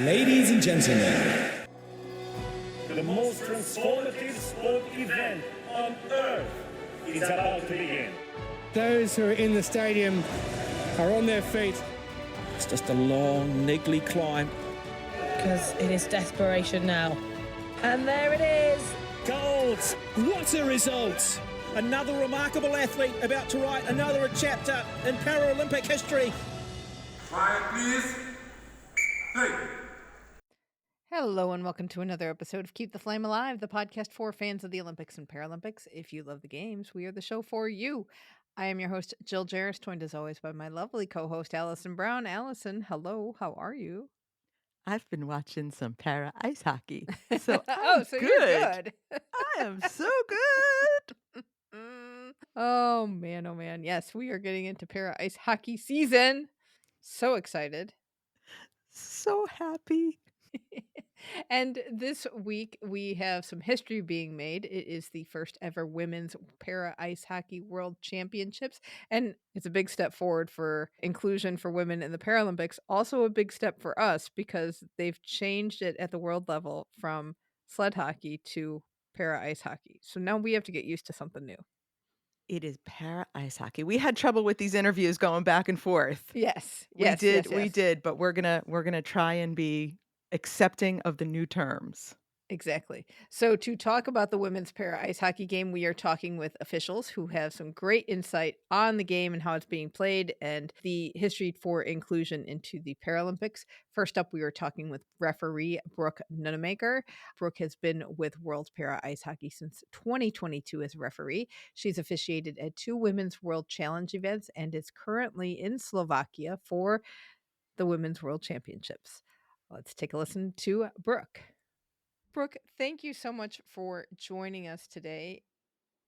Ladies and gentlemen, the most transformative sport event on earth is about to begin. Those who are in the stadium are on their feet. It's just a long, niggly climb. Because it is desperation now. And there it is. Gold! What a result! Another remarkable athlete about to write another chapter in Paralympic history. Quiet, please. Hey. Hello and welcome to another episode of Keep the Flame Alive, the podcast for fans of the Olympics and Paralympics. If you love the games, we are the show for you. I am your host, Jill Jaracz, joined as always by my lovely co-host, Alison Brown. Alison, hello, how are you? I've been watching some para ice hockey, so so good. You're good. I am so good. Oh man, yes, we are getting into para ice hockey season. So excited. So happy. And this week we have some history being made. It is the first ever women's para ice hockey world championships. And it's a big step forward for inclusion for women in the Paralympics. Also a big step for us because they've changed it at the world level from sled hockey to para ice hockey. So now we have to get used to something new. It is para ice hockey. We had trouble with these interviews going back and forth. Yes. We did, but we're gonna try and be accepting of the new terms. Exactly. So to talk about the women's para ice hockey game, we are talking with officials who have some great insight on the game and how it's being played and the history for inclusion into the Paralympics. First up, we were talking with referee Brooke Nunamaker. Brooke has been with World Para Ice Hockey since 2022 as referee. She's officiated at 2 Women's World Challenge events and is currently in Slovakia for the Women's World Championships. Let's take a listen to Brooke. Brooke, thank you so much for joining us today.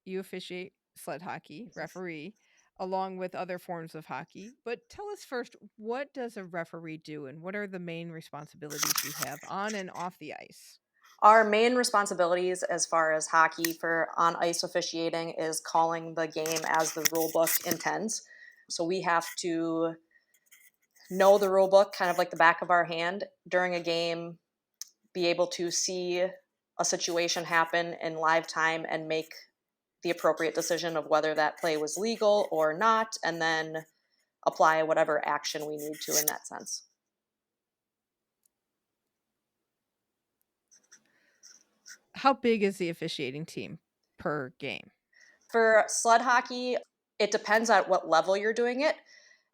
You officiate sled hockey, referee, along with other forms of hockey. But tell us first, what does a referee do and what are the main responsibilities you have on and off the ice? Our main responsibilities as far as hockey for on-ice officiating is calling the game as the rule book intends. So we have to know the rule book kind of like the back of our hand during a game, be able to see a situation happen in live time and make the appropriate decision of whether that play was legal or not, and then apply whatever action we need to in that sense. How big is the officiating team per game? For sled hockey, it depends on what level you're doing it.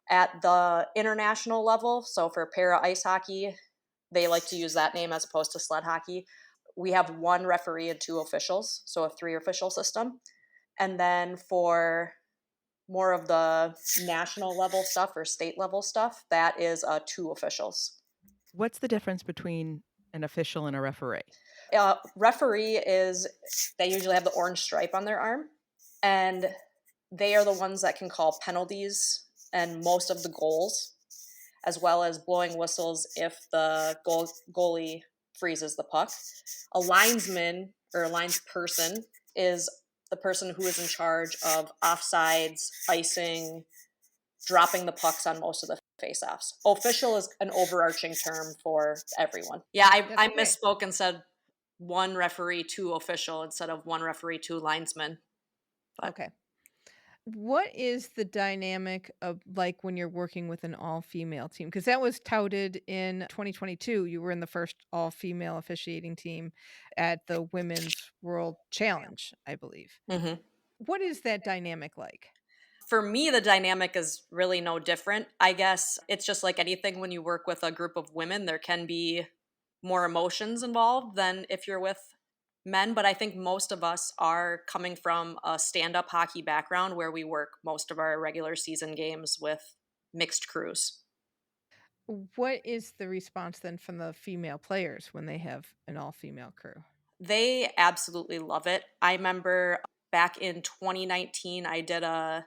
At the international level, so for para ice hockey, they like to use that name as opposed to sled hockey. We have 1 referee and 2 officials, so a 3 official system. And then for more of the national level stuff or state level stuff, that is 2 officials. What's the difference between an official and a referee? Referee is, they usually have the orange stripe on their arm, and they are the ones that can call penalties and most of the goals, as well as blowing whistles if the goalie freezes the puck. A linesman or a linesperson is the person who is in charge of offsides, icing, dropping the pucks on most of the face-offs. Official is an overarching term for everyone. Yeah, I misspoke and said 1 referee, 2 official instead of 1 referee, 2 linesmen. But okay. What is the dynamic of like when you're working with an all-female team? Because that was touted in 2022. You were in the first all-female officiating team at the Women's World Challenge, I believe. Mm-hmm. What is that dynamic like? For me, the dynamic is really no different. I guess it's just like anything when you work with a group of women, there can be more emotions involved than if you're with men, but I think most of us are coming from a stand-up hockey background where we work most of our regular season games with mixed crews. What is the response then from the female players when they have an all-female crew? They absolutely love it. I remember back in 2019, I did a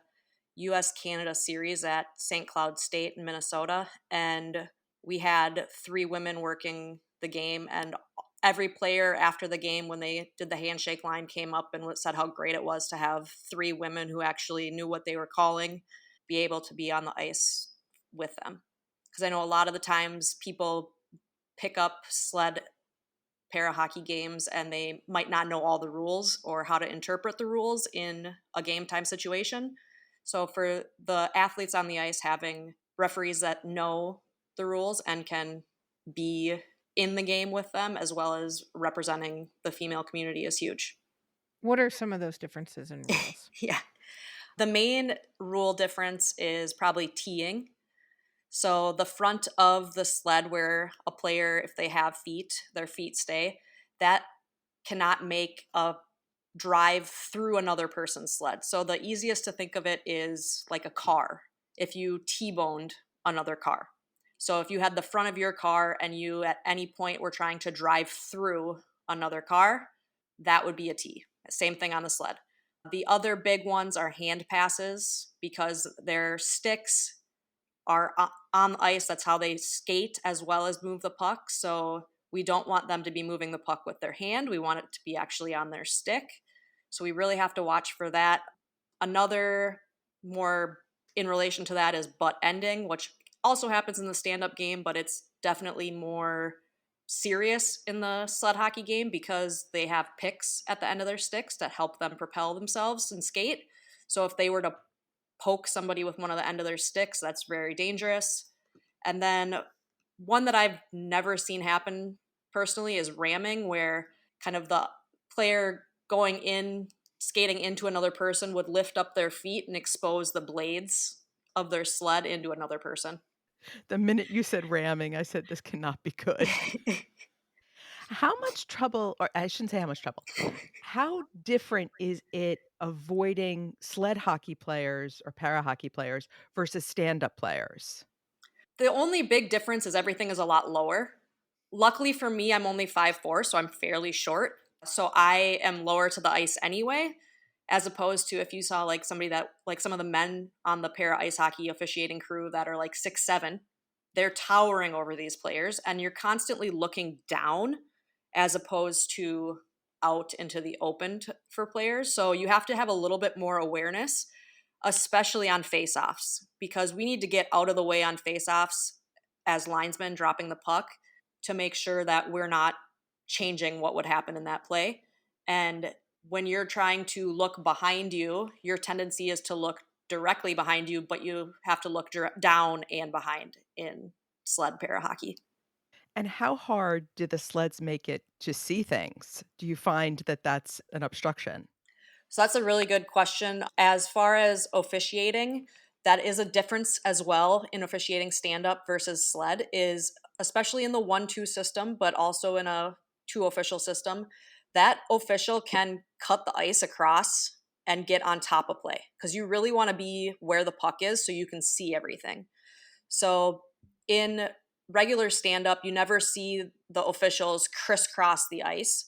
US-Canada series at St. Cloud State in Minnesota, and we had 3 women working the game, and every player after the game when they did the handshake line came up and said how great it was to have 3 women who actually knew what they were calling be able to be on the ice with them. Because I know a lot of the times people pick up sled para hockey games and they might not know all the rules or how to interpret the rules in a game time situation. So for the athletes on the ice, having referees that know the rules and can be in the game with them as well as representing the female community is huge. What are some of those differences in rules? Yeah. The main rule difference is probably teeing. So the front of the sled where a player, if they have feet, their feet stay, that cannot make a drive through another person's sled. So the easiest to think of it is like a car. If you T-boned another car. So if you had the front of your car and you at any point were trying to drive through another car, that would be a T. Same thing on the sled. The other big ones are hand passes because their sticks are on the ice. That's how they skate as well as move the puck. So we don't want them to be moving the puck with their hand. We want it to be actually on their stick. So we really have to watch for that. Another more in relation to that is butt ending, which also happens in the stand-up game, but it's definitely more serious in the sled hockey game because they have picks at the end of their sticks that help them propel themselves and skate. So if they were to poke somebody with one of the end of their sticks, that's very dangerous. And then one that I've never seen happen personally is ramming, where kind of the player going in, skating into another person would lift up their feet and expose the blades of their sled into another person. The minute you said ramming, I said, "This cannot be good." How much trouble, or I shouldn't say how much trouble, how different is it avoiding sled hockey players or para hockey players versus stand-up players? The only big difference is everything is a lot lower. Luckily for me, I'm only 5'4", so I'm fairly short. So I am lower to the ice anyway, as opposed to if you saw like somebody that, like some of the men on the para ice hockey officiating crew that are like 6'7", they're towering over these players and you're constantly looking down as opposed to out into the open for players. So you have to have a little bit more awareness, especially on face-offs, because we need to get out of the way on face-offs as linesmen dropping the puck to make sure that we're not changing what would happen in that play. And when you're trying to look behind you, your tendency is to look directly behind you, but you have to look down and behind in sled para hockey. And how hard do the sleds make it to see things? Do you find that that's an obstruction? So that's a really good question. As far as officiating, that is a difference as well in officiating stand-up versus sled, is especially in the 1-2 system, but also in a 2 official system, that official can cut the ice across and get on top of play because you really want to be where the puck is so you can see everything. So in regular stand-up, you never see the officials crisscross the ice,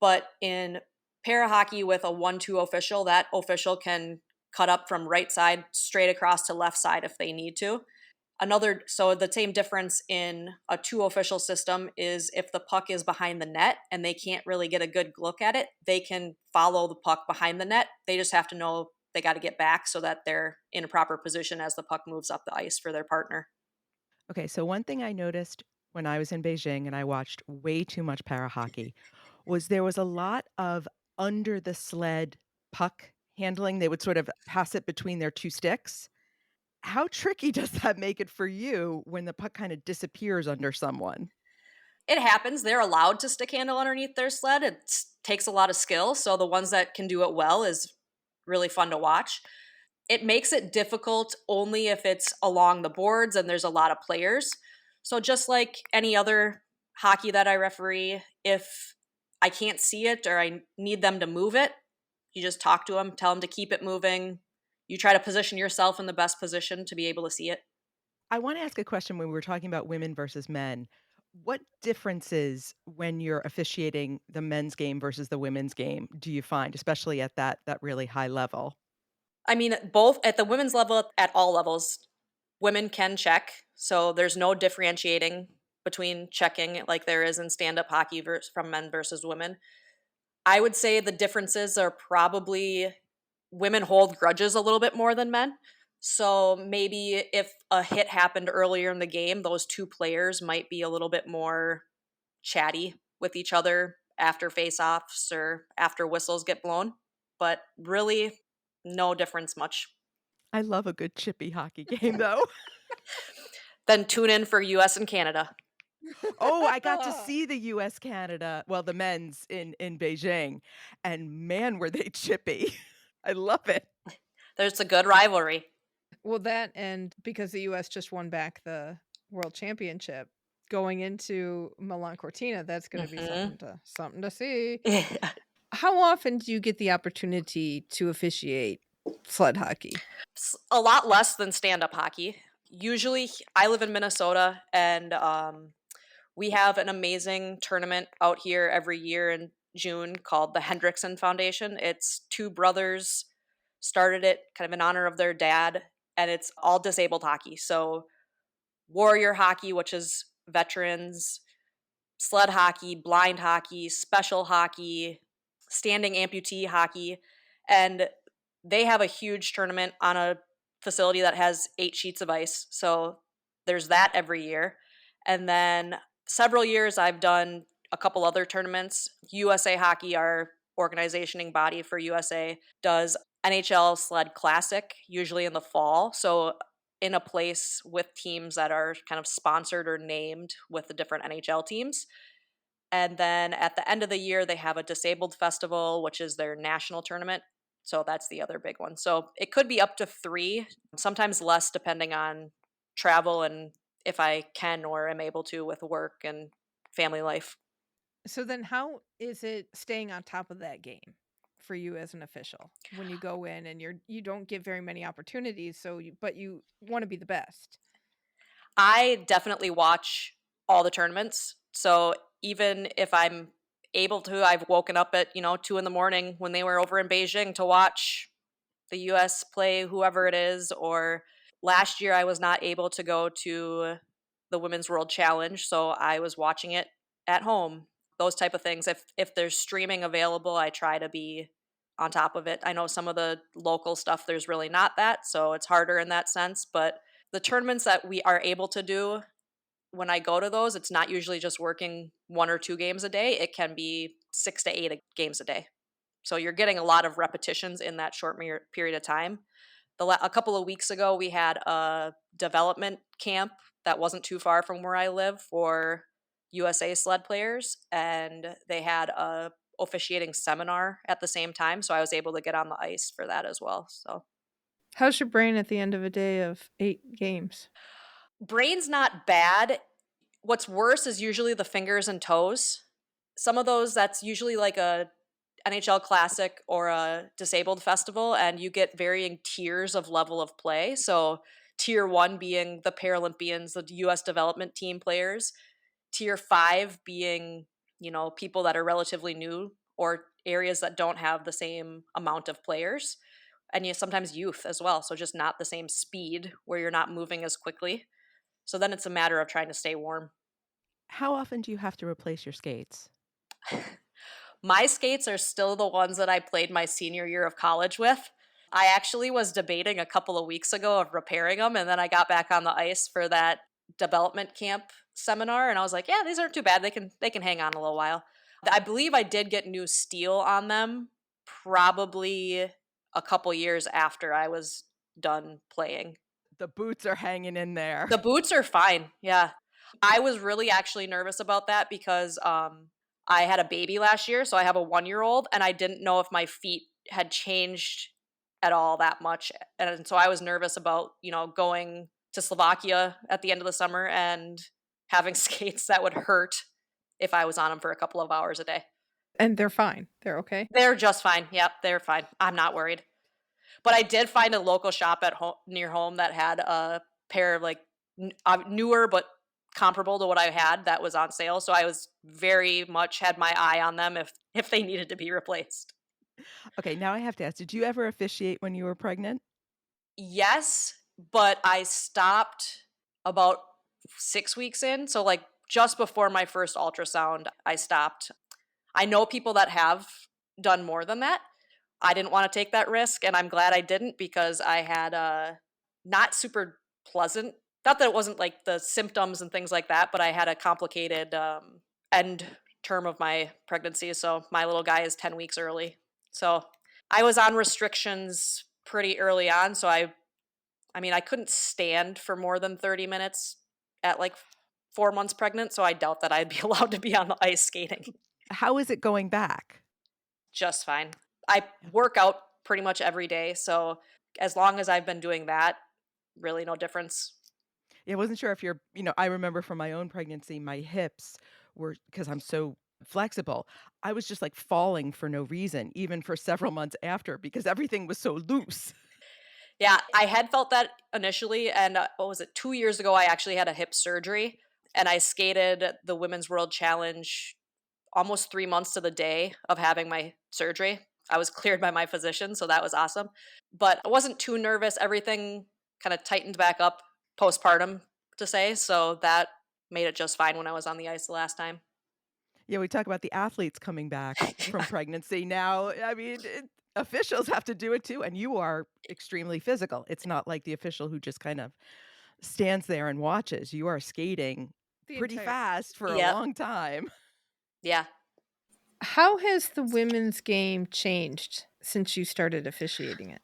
but in para hockey with a 1-2 official, that official can cut up from right side straight across to left side if they need to. So the same difference in a 2 official system is if the puck is behind the net and they can't really get a good look at it, they can follow the puck behind the net. They just have to know they got to get back so that they're in a proper position as the puck moves up the ice for their partner. Okay, so one thing I noticed when I was in Beijing and I watched way too much para hockey was there was a lot of under the sled puck handling. They would sort of pass it between their 2 sticks. How tricky does that make it for you when the puck kind of disappears under someone? It happens. They're allowed to stick handle underneath their sled. It takes a lot of skill. So the ones that can do it well is really fun to watch. It makes it difficult only if it's along the boards and there's a lot of players. So just like any other hockey that I referee, if I can't see it or I need them to move it, you just talk to them, tell them to keep it moving. You try to position yourself in the best position to be able to see it. I want to ask a question when we were talking about women versus men. What differences when you're officiating the men's game versus the women's game do you find, especially at that really high level? I mean, both at the women's level, at all levels, women can check. So there's no differentiating between checking like there is in stand-up hockey from men versus women. I would say the differences are probably women hold grudges a little bit more than men. So maybe if a hit happened earlier in the game, those two players might be a little bit more chatty with each other after face-offs or after whistles get blown. But really, no difference much. I love a good chippy hockey game, though. Then tune in for US and Canada. Oh, I got to see the US Canada, well, the men's in Beijing, and man, were they chippy. I love it. There's a good rivalry. Well, that and because the US just won back the world championship, going into Milan Cortina, that's going to be something to see. How often do you get the opportunity to officiate sled hockey? A lot less than stand-up hockey. Usually, I live in Minnesota, and we have an amazing tournament out here every year in June called the Hendrickson Foundation. It's two brothers started it kind of in honor of their dad, and it's all disabled hockey. So warrior hockey, which is veterans, sled hockey, blind hockey, special hockey, standing amputee hockey, and they have a huge tournament on a facility that has 8 sheets of ice. So there's that every year. And then several years I've done a couple other tournaments. USA Hockey, our organizationing body for USA, does NHL Sled Classic, usually in the fall. So in a place with teams that are kind of sponsored or named with the different NHL teams. And then at the end of the year, they have a Disabled Festival, which is their national tournament. So that's the other big one. So it could be up to 3, sometimes less, depending on travel and if I can or am able to with work and family life. So then how is it staying on top of that game for you as an official when you go in and you don't get very many opportunities, but you want to be the best? I definitely watch all the tournaments. So even if I'm able to, I've woken up at 2 a.m. when they were over in Beijing to watch the US play whoever it is. Or last year I was not able to go to the Women's World Challenge, so I was watching it at home. Those type of things. If there's streaming available, I try to be on top of it. I know some of the local stuff, there's really not that, so it's harder in that sense. But the tournaments that we are able to do, when I go to those, it's not usually just working 1 or 2 games a day. It can be 6 to 8 games a day. So you're getting a lot of repetitions in that short period of time. A couple of weeks ago, we had a development camp that wasn't too far from where I live for USA sled players, and they had a officiating seminar at the same time, so I was able to get on the ice for that as well. So how's your brain at the end of a day of 8 games? Brain's not bad. What's worse is usually the fingers and toes. Some of those, that's usually like a NHL Classic or a Disabled Festival, and you get varying tiers of level of play. So tier 1 being the Paralympians, the US development team players. Tier 5 being, people that are relatively new or areas that don't have the same amount of players. And sometimes youth as well. So just not the same speed where you're not moving as quickly. So then it's a matter of trying to stay warm. How often do you have to replace your skates? My skates are still the ones that I played my senior year of college with. I actually was debating a couple of weeks ago of repairing them, and then I got back on the ice for that development camp seminar, and I was like, yeah, these aren't too bad. They can hang on a little while. I believe I did get new steel on them probably a couple years after I was done playing. The boots are hanging in there. The boots are fine, yeah. I was really actually nervous about that because I had a baby last year, so I have a 1-year-old, and I didn't know if my feet had changed at all that much. And so I was nervous about, going to Slovakia at the end of the summer and having skates that would hurt if I was on them for a couple of hours a day. And they're fine. They're okay? They're just fine. Yep, they're fine. I'm not worried. But I did find a local shop at near home that had a pair of newer but comparable to what I had that was on sale. So I was very much had my eye on them if they needed to be replaced. Okay, now I have to ask, did you ever officiate when you were pregnant? Yes, but I stopped about 6 weeks in. So just before my first ultrasound, I stopped. I know people that have done more than that. I didn't want to take that risk, and I'm glad I didn't because I had not super pleasant. Not that it wasn't like the symptoms and things like that, but I had a complicated end term of my pregnancy. So my little guy is 10 weeks early. So I was on restrictions pretty early on. So I couldn't stand for more than 30 minutes at like 4 months pregnant. So I doubt that I'd be allowed to be on the ice skating. How is it going back? Just fine. I work out pretty much every day. So as long as I've been doing that, really no difference. Yeah, I wasn't sure if you're, I remember from my own pregnancy, my hips were, because I'm so flexible, I was just like falling for no reason, even for several months after, because everything was so loose. Yeah, I had felt that initially. And 2 years ago, I actually had a hip surgery and I skated the Women's World Challenge almost 3 months to the day of having my surgery. I was cleared by my physician, so that was awesome. But I wasn't too nervous. Everything kind of tightened back up postpartum, to say. So that made it just fine when I was on the ice the last time. Yeah, we talk about the athletes coming back from pregnancy. Now, officials have to do it too. And you are extremely physical. It's not like the official who just kind of stands there and watches. You are skating pretty fast for a long time. Yeah. How has the women's game changed since you started officiating it?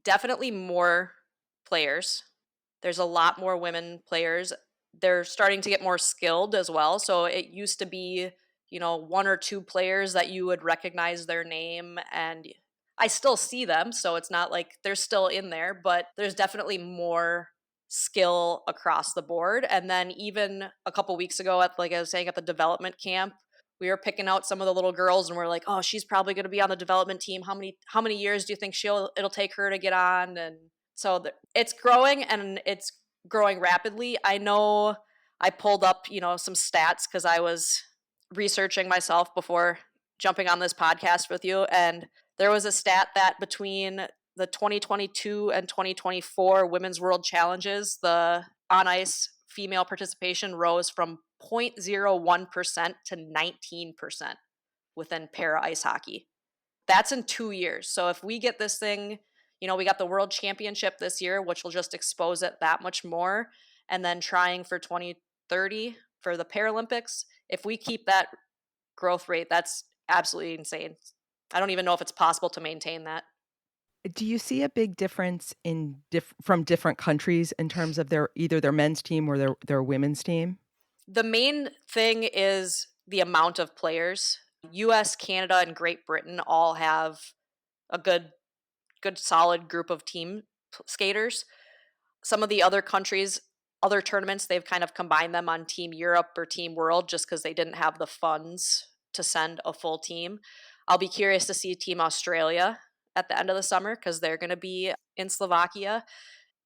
Definitely more players. There's a lot more women players. They're starting to get more skilled as well. So it used to be, 1 or 2 players that you would recognize their name, and I still see them. So it's not like they're still in there, but there's definitely more skill across the board. And then even a couple weeks ago like I was saying, at the development camp, we were picking out some of the little girls and we're like, oh, she's probably going to be on the development team. How many years do you think it'll take her to get on? And so it's growing, and it's growing rapidly. I know I pulled up, some stats because I was researching myself before jumping on this podcast with you. And there was a stat that between the 2022 and 2024 Women's World Challenges, the on-ice female participation rose from 0.01% to 19% within para ice hockey. That's in 2 years. So if we get this thing, we got the World Championship this year, which will just expose it that much more. And then trying for 2030 for the Paralympics, if we keep that growth rate, that's absolutely insane. I don't even know if it's possible to maintain that. Do you see a big difference from different countries in terms of either their men's team or their women's team? The main thing is the amount of players. US, Canada, and Great Britain all have a good solid group of team skaters. Some of the other countries, other tournaments, they've kind of combined them on Team Europe or Team World just because they didn't have the funds to send a full team. I'll be curious to see Team Australia at the end of the summer because they're going to be in Slovakia.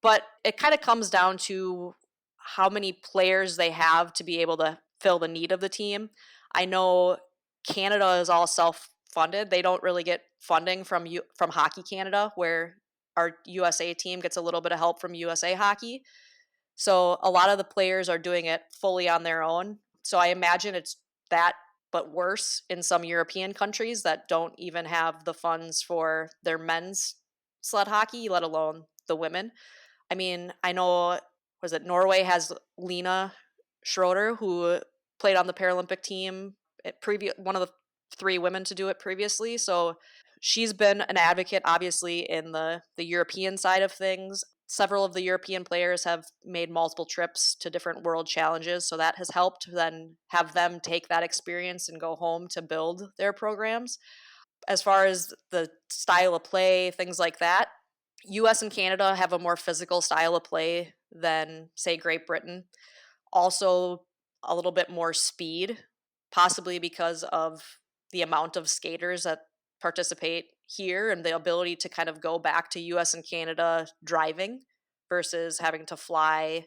But it kind of comes down to how many players they have to be able to fill the need of the team. I know Canada is all self-funded. They don't really get funding from Hockey Canada, where our USA team gets a little bit of help from USA Hockey. So a lot of the players are doing it fully on their own. So I imagine it's that, but worse in some European countries that don't even have the funds for their men's sled hockey, let alone the women. I mean, I know, Norway has Lena Schroeder, who played on the Paralympic team, one of the 3 women to do it previously. So she's been an advocate, obviously, in the European side of things. Several of the European players have made multiple trips to different world challenges, so that has helped then have them take that experience and go home to build their programs. As far as the style of play, things like that, US and Canada have a more physical style of play than, say, Great Britain. Also, a little bit more speed, possibly because of the amount of skaters that participate here and the ability to kind of go back to US and Canada driving versus having to fly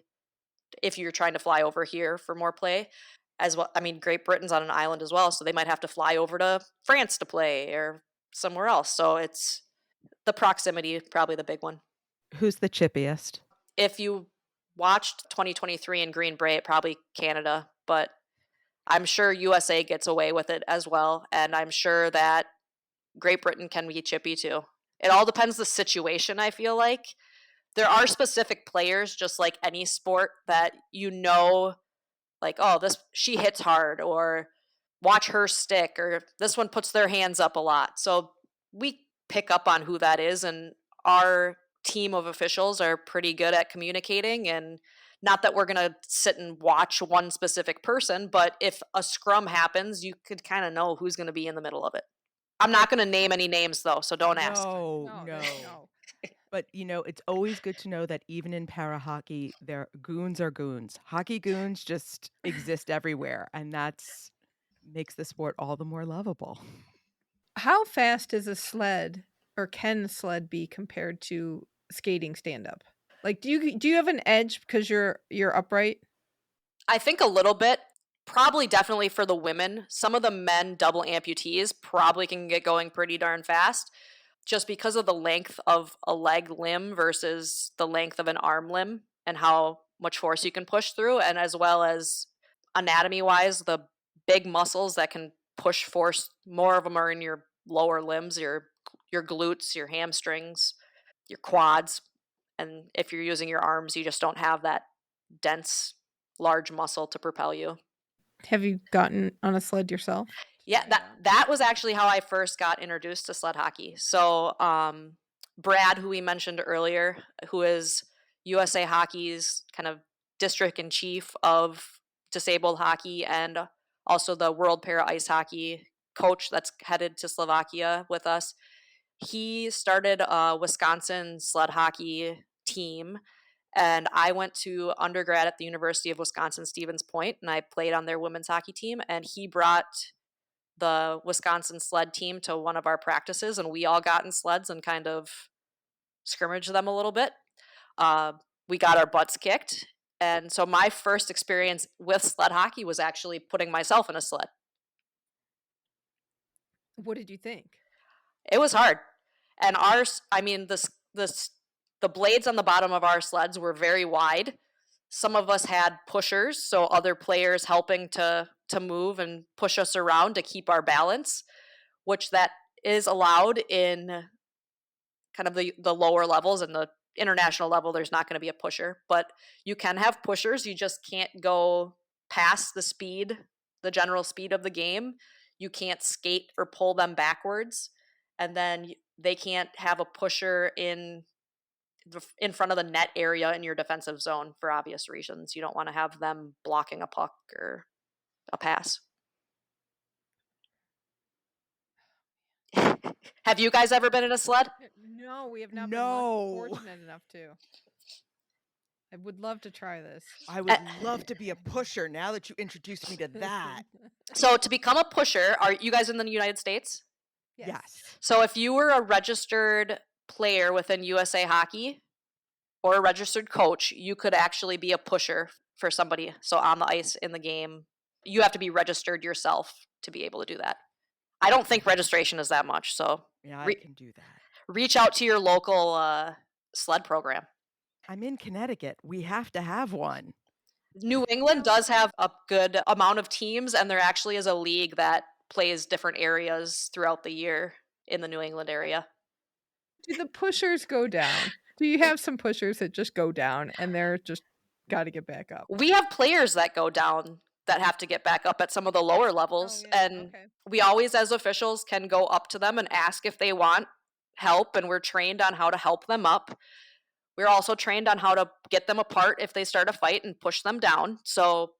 if you're trying to fly over here for more play as well. I mean, Great Britain's on an island as well, so they might have to fly over to France to play or somewhere else. So it's the proximity, probably the big one. Who's the chippiest? If you watched 2023 in Green Bay, probably Canada, but I'm sure USA gets away with it as well. And I'm sure that Great Britain can be chippy too. It all depends the situation, I feel like. there are specific players, just like any sport, that like, oh, she hits hard, or watch her stick, or this one puts their hands up a lot. So we pick up on who that is, and our team of officials are pretty good at communicating. And not that we're going to sit and watch one specific person, but if a scrum happens, you could kind of know who's going to be in the middle of it. I'm not going to name any names, though, so don't ask. No. But, it's always good to know that even in para hockey, goons are goons. Hockey goons just exist everywhere, and that's makes the sport all the more lovable. How fast is a sled, or can a sled be compared to skating stand-up? Like, do you have an edge because you're upright? I think a little bit. Probably definitely for the women. Some of the men double amputees probably can get going pretty darn fast, just because of the length of a leg limb versus the length of an arm limb and how much force you can push through, and as well as anatomy-wise, the big muscles that can push force, more of them are in your lower limbs, your glutes, your hamstrings, your quads. And if you're using your arms, you just don't have that dense, large muscle to propel you. Have you gotten on a sled yourself? Yeah, that was actually how I first got introduced to sled hockey. So Brad, who we mentioned earlier, who is USA Hockey's kind of district in chief of disabled hockey and also the World Para Ice Hockey coach that's headed to Slovakia with us, he started a Wisconsin sled hockey team. And I went to undergrad at the University of Wisconsin-Stevens Point, and I played on their women's hockey team. And he brought the Wisconsin sled team to one of our practices, and we all got in sleds and kind of scrimmaged them a little bit. We got our butts kicked. And so my first experience with sled hockey was actually putting myself in a sled. What did you think? It was hard. And the blades on the bottom of our sleds were very wide. Some of us had pushers, so other players helping to move and push us around to keep our balance, which that is allowed in kind of the lower levels. And the international level, there's not going to be a pusher, but you can have pushers. You just can't go past the general speed of the game. You can't skate or pull them backwards. And then they can't have a pusher in front of the net area in your defensive zone for obvious reasons. You don't want to have them blocking a puck or a pass. Have you guys ever been in a sled? No, we have not been fortunate enough to. I would love to try this. I would love to be a pusher now that you introduced me to that. So to become a pusher, are you guys in the United States? Yes. So if you were a registered player within USA Hockey or a registered coach, you could actually be a pusher for somebody. So on the ice in the game, you have to be registered yourself to be able to do that. I don't think registration is that much. So yeah, I can do that. Reach out to your local sled program. I'm in Connecticut. We have to have one. New England does have a good amount of teams, and there actually is a league that plays different areas throughout the year in the New England area. Do the pushers go down? Do you have some pushers that just go down and they're just got to get back up? We have players that go down that have to get back up at some of the lower levels. And we always, as officials, can go up to them and ask if they want help, and we're trained on how to help them up. We're also trained on how to get them apart if they start a fight and push them down. So,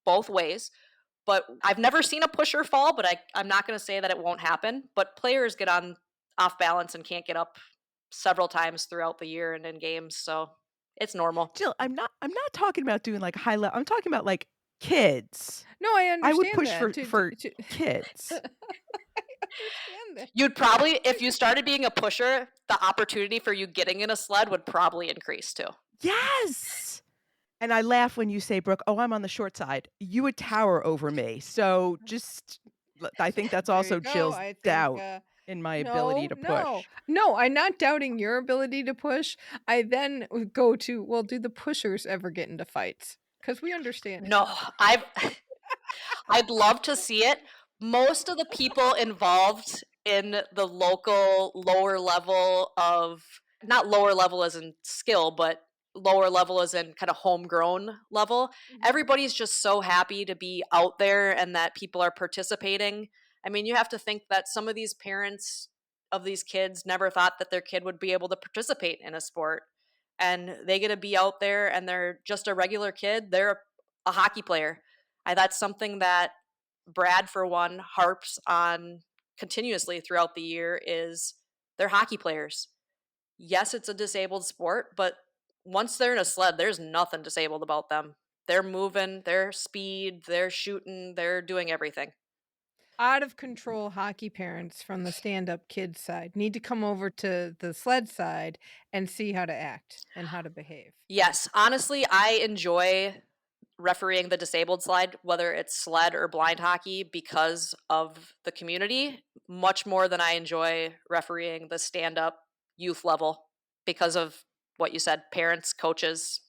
both ways. But I've never seen a pusher fall, but I'm not going to say that it won't happen. But players get off balance and can't get up several times throughout the year and in games. So it's normal. Jill, I'm not talking about doing like high level. I'm talking about like kids. No, I understand. I would push that. for kids. I understand that. You'd probably, if you started being a pusher, the opportunity for you getting in a sled would probably increase too. Yes. And I laugh when you say, Brooke, oh, I'm on the short side. You would tower over me. So I think that's also Jill's doubt in my ability to push. No, I'm not doubting your ability to push. I then go to, well, do the pushers ever get into fights? Because we understand. No, I'd love to see it. Most of the people involved in the local lower level of not lower level as in skill, but lower level as in kind of homegrown level. Everybody's just so happy to be out there and that people are participating. I mean, you have to think that some of these parents of these kids never thought that their kid would be able to participate in a sport. And they get to be out there and they're just a regular kid. They're a hockey player. That's something that Brad, for one, harps on continuously throughout the year is they're hockey players. Yes, it's a disabled sport, but once they're in a sled, there's nothing disabled about them. They're moving, they're speed, they're shooting, they're doing everything. Out of control hockey parents from the stand-up kids side need to come over to the sled side and see how to act and how to behave. Yes, honestly, I enjoy refereeing the disabled slide, whether it's sled or blind hockey, because of the community, much more than I enjoy refereeing the stand-up youth level because of what you said, parents, coaches.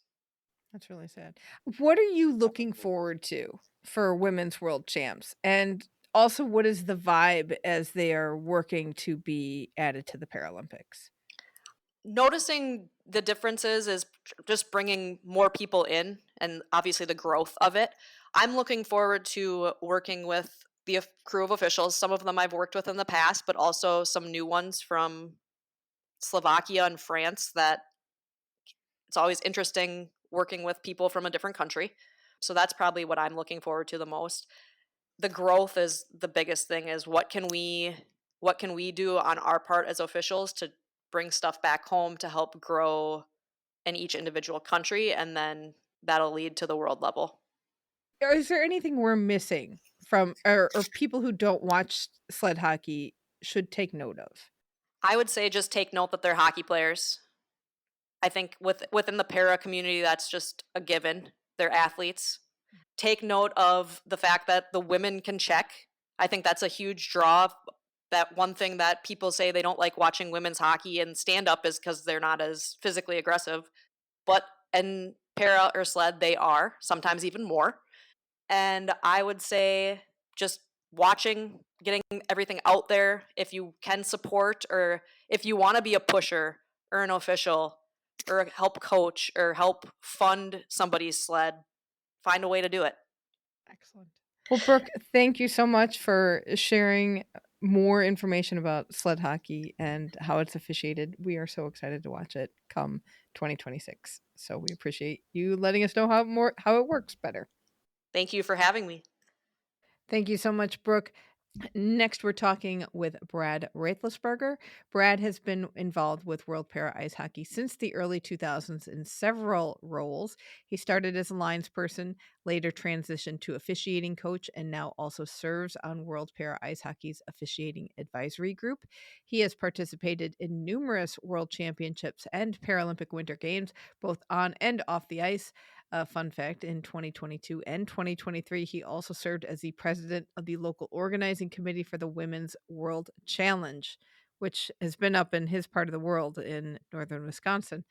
That's really sad. What are you looking forward to for Women's World Champs? And also, what is the vibe as they are working to be added to the Paralympics? Noticing the differences is just bringing more people in and obviously the growth of it. I'm looking forward to working with the crew of officials. Some of them I've worked with in the past, but also some new ones from Slovakia and France that it's always interesting working with people from a different country. So that's probably what I'm looking forward to the most. The growth is the biggest thing, is what can we do on our part as officials to bring stuff back home to help grow in each individual country, and then that'll lead to the world level. Is there anything we're missing from, or people who don't watch sled hockey should take note of? I would say just take note that they're hockey players. I think within the para community, that's just a given. They're athletes. Take note of the fact that the women can check. I think that's a huge draw. That one thing that people say they don't like watching women's hockey and stand up is because they're not as physically aggressive. But in para or sled, they are, sometimes even more. And I would say just watching, getting everything out there. If you can support, or if you want to be a pusher or an official or help coach or help fund somebody's sled, find a way to do it. Excellent. Well, Brooke, thank you so much for sharing more information about sled hockey and how it's officiated. We are so excited to watch it come 2026. So we appreciate you letting us know how it works better. Thank you for having me. Thank you so much, Brooke. Next, we're talking with Brad Roethlisberger. Brad has been involved with World Para Ice Hockey since the early 2000s in several roles. He started as a linesperson, later transitioned to officiating coach, and now also serves on World Para Ice Hockey's officiating advisory group. He has participated in numerous world championships and Paralympic Winter Games, both on and off the ice. Fun fact, in 2022 and 2023, he also served as the president of the local organizing committee for the Women's World Challenge, which has been up in his part of the world in northern Wisconsin.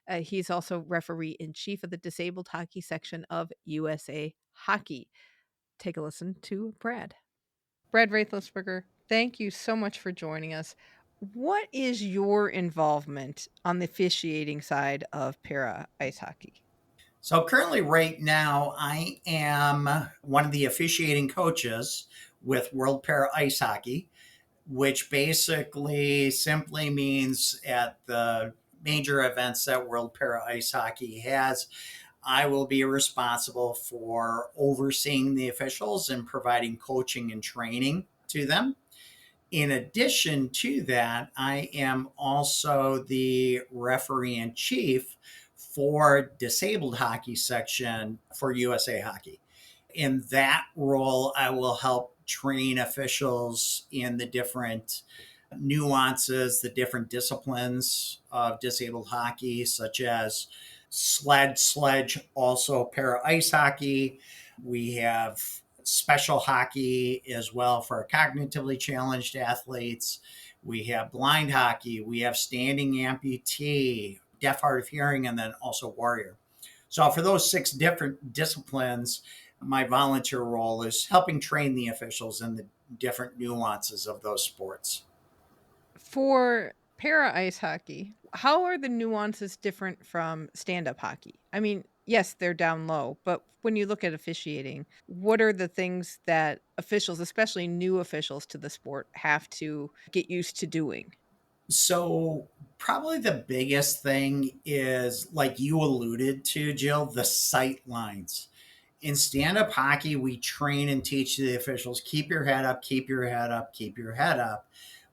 He's also referee in chief of the disabled hockey section of USA Hockey. Take a listen to Brad. Brad Roethlisberger, thank you so much for joining us. What is your involvement on the officiating side of para ice hockey? So currently right now, I am one of the officiating coaches with World Para Ice Hockey, which basically simply means at the major events that World Para Ice Hockey has, I will be responsible for overseeing the officials and providing coaching and training to them. In addition to that, I am also the referee in chief for disabled hockey section for USA Hockey. In that role, I will help train officials in the different nuances, the different disciplines of disabled hockey, such as sled, sledge, also para ice hockey. We have special hockey as well for cognitively challenged athletes. We have blind hockey. We have standing amputee, deaf, hard of hearing, and then also warrior. So for those 6 different disciplines, my volunteer role is helping train the officials in the different nuances of those sports. For Para ice hockey, how are the nuances different from stand up hockey? I mean, yes, they're down low, but when you look at officiating, what are the things that officials, especially new officials to the sport, have to get used to doing? So, probably the biggest thing is, like you alluded to, Jill, the sight lines. In stand up hockey, we train and teach the officials keep your head up, keep your head up, keep your head up.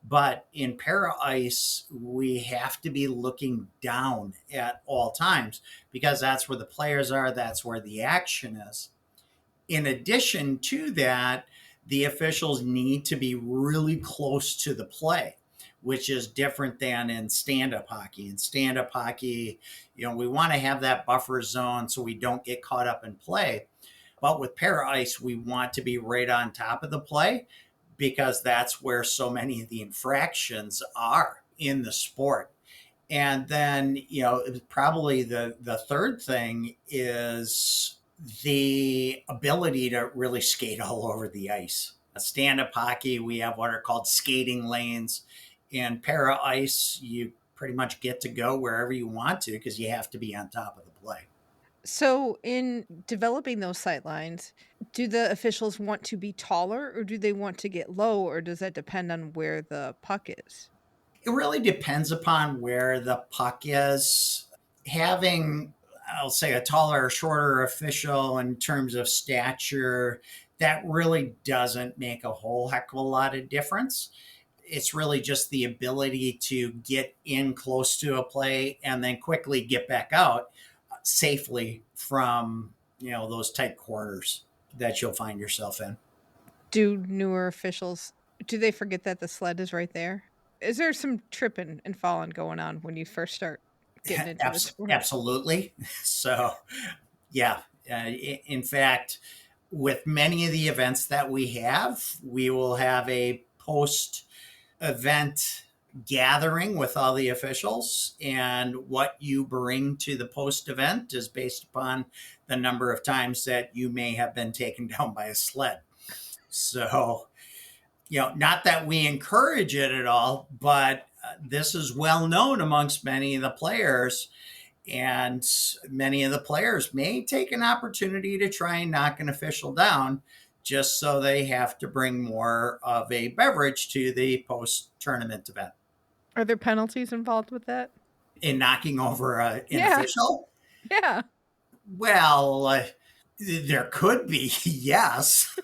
But in para ice, we have to be looking down at all times because that's where the players are, that's where the action is. In addition to that, the officials need to be really close to the play, which is different than in stand-up hockey. In stand-up hockey, we want to have that buffer zone so we don't get caught up in play. But with para ice, we want to be right on top of the play because that's where so many of the infractions are in the sport. And then, probably the third thing is the ability to really skate all over the ice. Stand up hockey, we have what are called skating lanes. In para ice, you pretty much get to go wherever you want to because you have to be on top of the play. So, in developing those sight lines, do the officials want to be taller or do they want to get low, or does that depend on where the puck is? It really depends upon where the puck is. Having, I'll say, a taller or shorter official in terms of stature, that really doesn't make a whole heck of a lot of difference. It's really just the ability to get in close to a play and then quickly get back out safely from, those tight corners that you'll find yourself in. Do newer officials, do they forget that the sled is right there? Is there some tripping and falling going on when you first start getting into the sport? Absolutely. So, yeah. In fact, with many of the events that we have, we will have a post event gathering with all the officials. And what you bring to the post event is based upon the number of times that you may have been taken down by a sled. So, not that we encourage it at all, but this is well known amongst many of the players. And many of the players may take an opportunity to try and knock an official down just so they have to bring more of a beverage to the post tournament event. Are there penalties involved with that? In knocking over an Yeah. official? Yeah. Well, there could be, yes,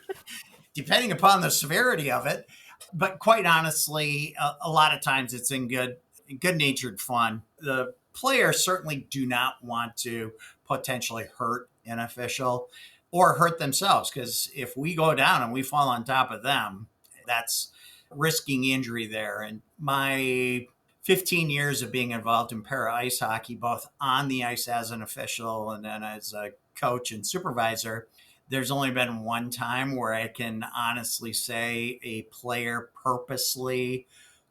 depending upon the severity of it. But quite honestly, a lot of times it's in good-natured fun. The players certainly do not want to potentially hurt an official or hurt themselves, because if we go down and we fall on top of them, that's risking injury there. And my 15 years of being involved in para ice hockey, both on the ice as an official and then as a coach and supervisor, there's only been one time where I can honestly say a player purposely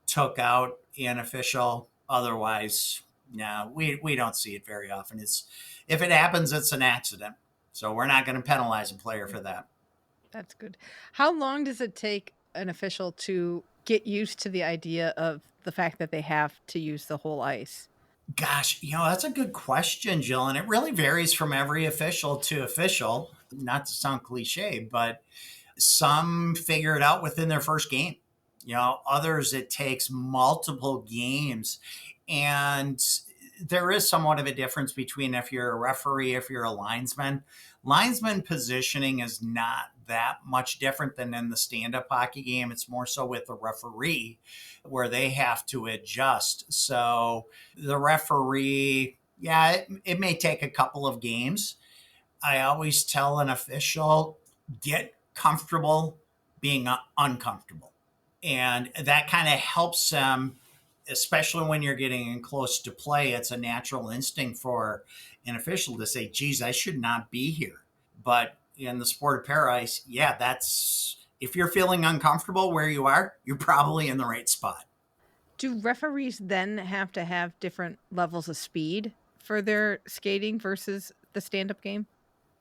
took out an official. Otherwise, no, we don't see it very often. If it happens, it's an accident. So we're not going to penalize a player for that. That's good. How long does it take an official to get used to the idea of the fact that they have to use the whole ice? Gosh, that's a good question, Jill. And it really varies from every official to official. Not to sound cliche, but some figure it out within their first game. Others, it takes multiple games. And there is somewhat of a difference between if you're a referee, if you're a linesman. Linesman positioning is not that much different than in the stand-up hockey game. It's more so with the referee where they have to adjust. So the referee, it may take a couple of games. I always tell an official, get comfortable being uncomfortable. And that kind of helps them, especially when you're getting in close to play. It's a natural instinct for an official to say, geez, I should not be here. But in the sport of para ice, that's, if you're feeling uncomfortable where you are, you're probably in the right spot. Do referees then have to have different levels of speed for their skating versus the stand-up game?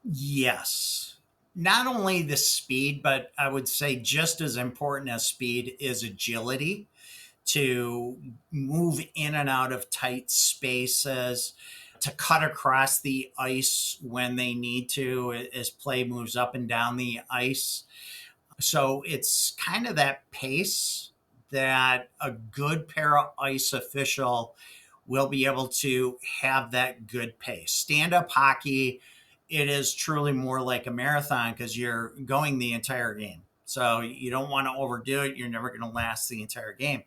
Yes. Not only the speed, but I would say just as important as speed is agility to move in and out of tight spaces, to cut across the ice when they need to as play moves up and down the ice. So it's kind of that pace that a good para ice official will be able to have that good pace. Stand up hockey, it is truly more like a marathon because you're going the entire game. So you don't want to overdo it. You're never going to last the entire game.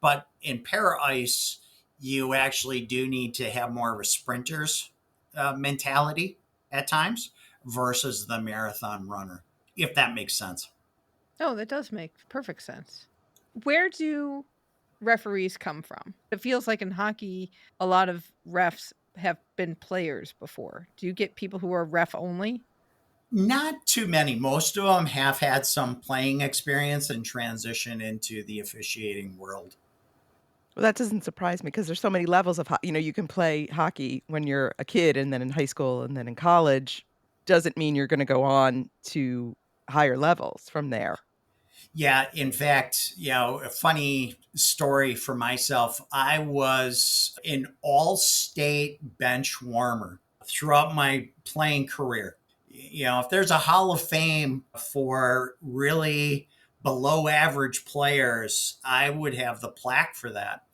But in para ice, you actually do need to have more of a sprinter's mentality at times versus the marathon runner, if that makes sense. Oh, that does make perfect sense. Where do referees come from? It feels like in hockey, a lot of refs have been players before. Do you get people who are ref only? Not too many. Most of them have had some playing experience and transition into the officiating world. Well, that doesn't surprise me because there's so many levels of you can play hockey when you're a kid and then in high school and then in college. Doesn't mean you're gonna go on to higher levels from there. Yeah, in fact, a funny story for myself. I was an all-state bench warmer throughout my playing career. If there's a Hall of Fame for really below average players, I would have the plaque for that.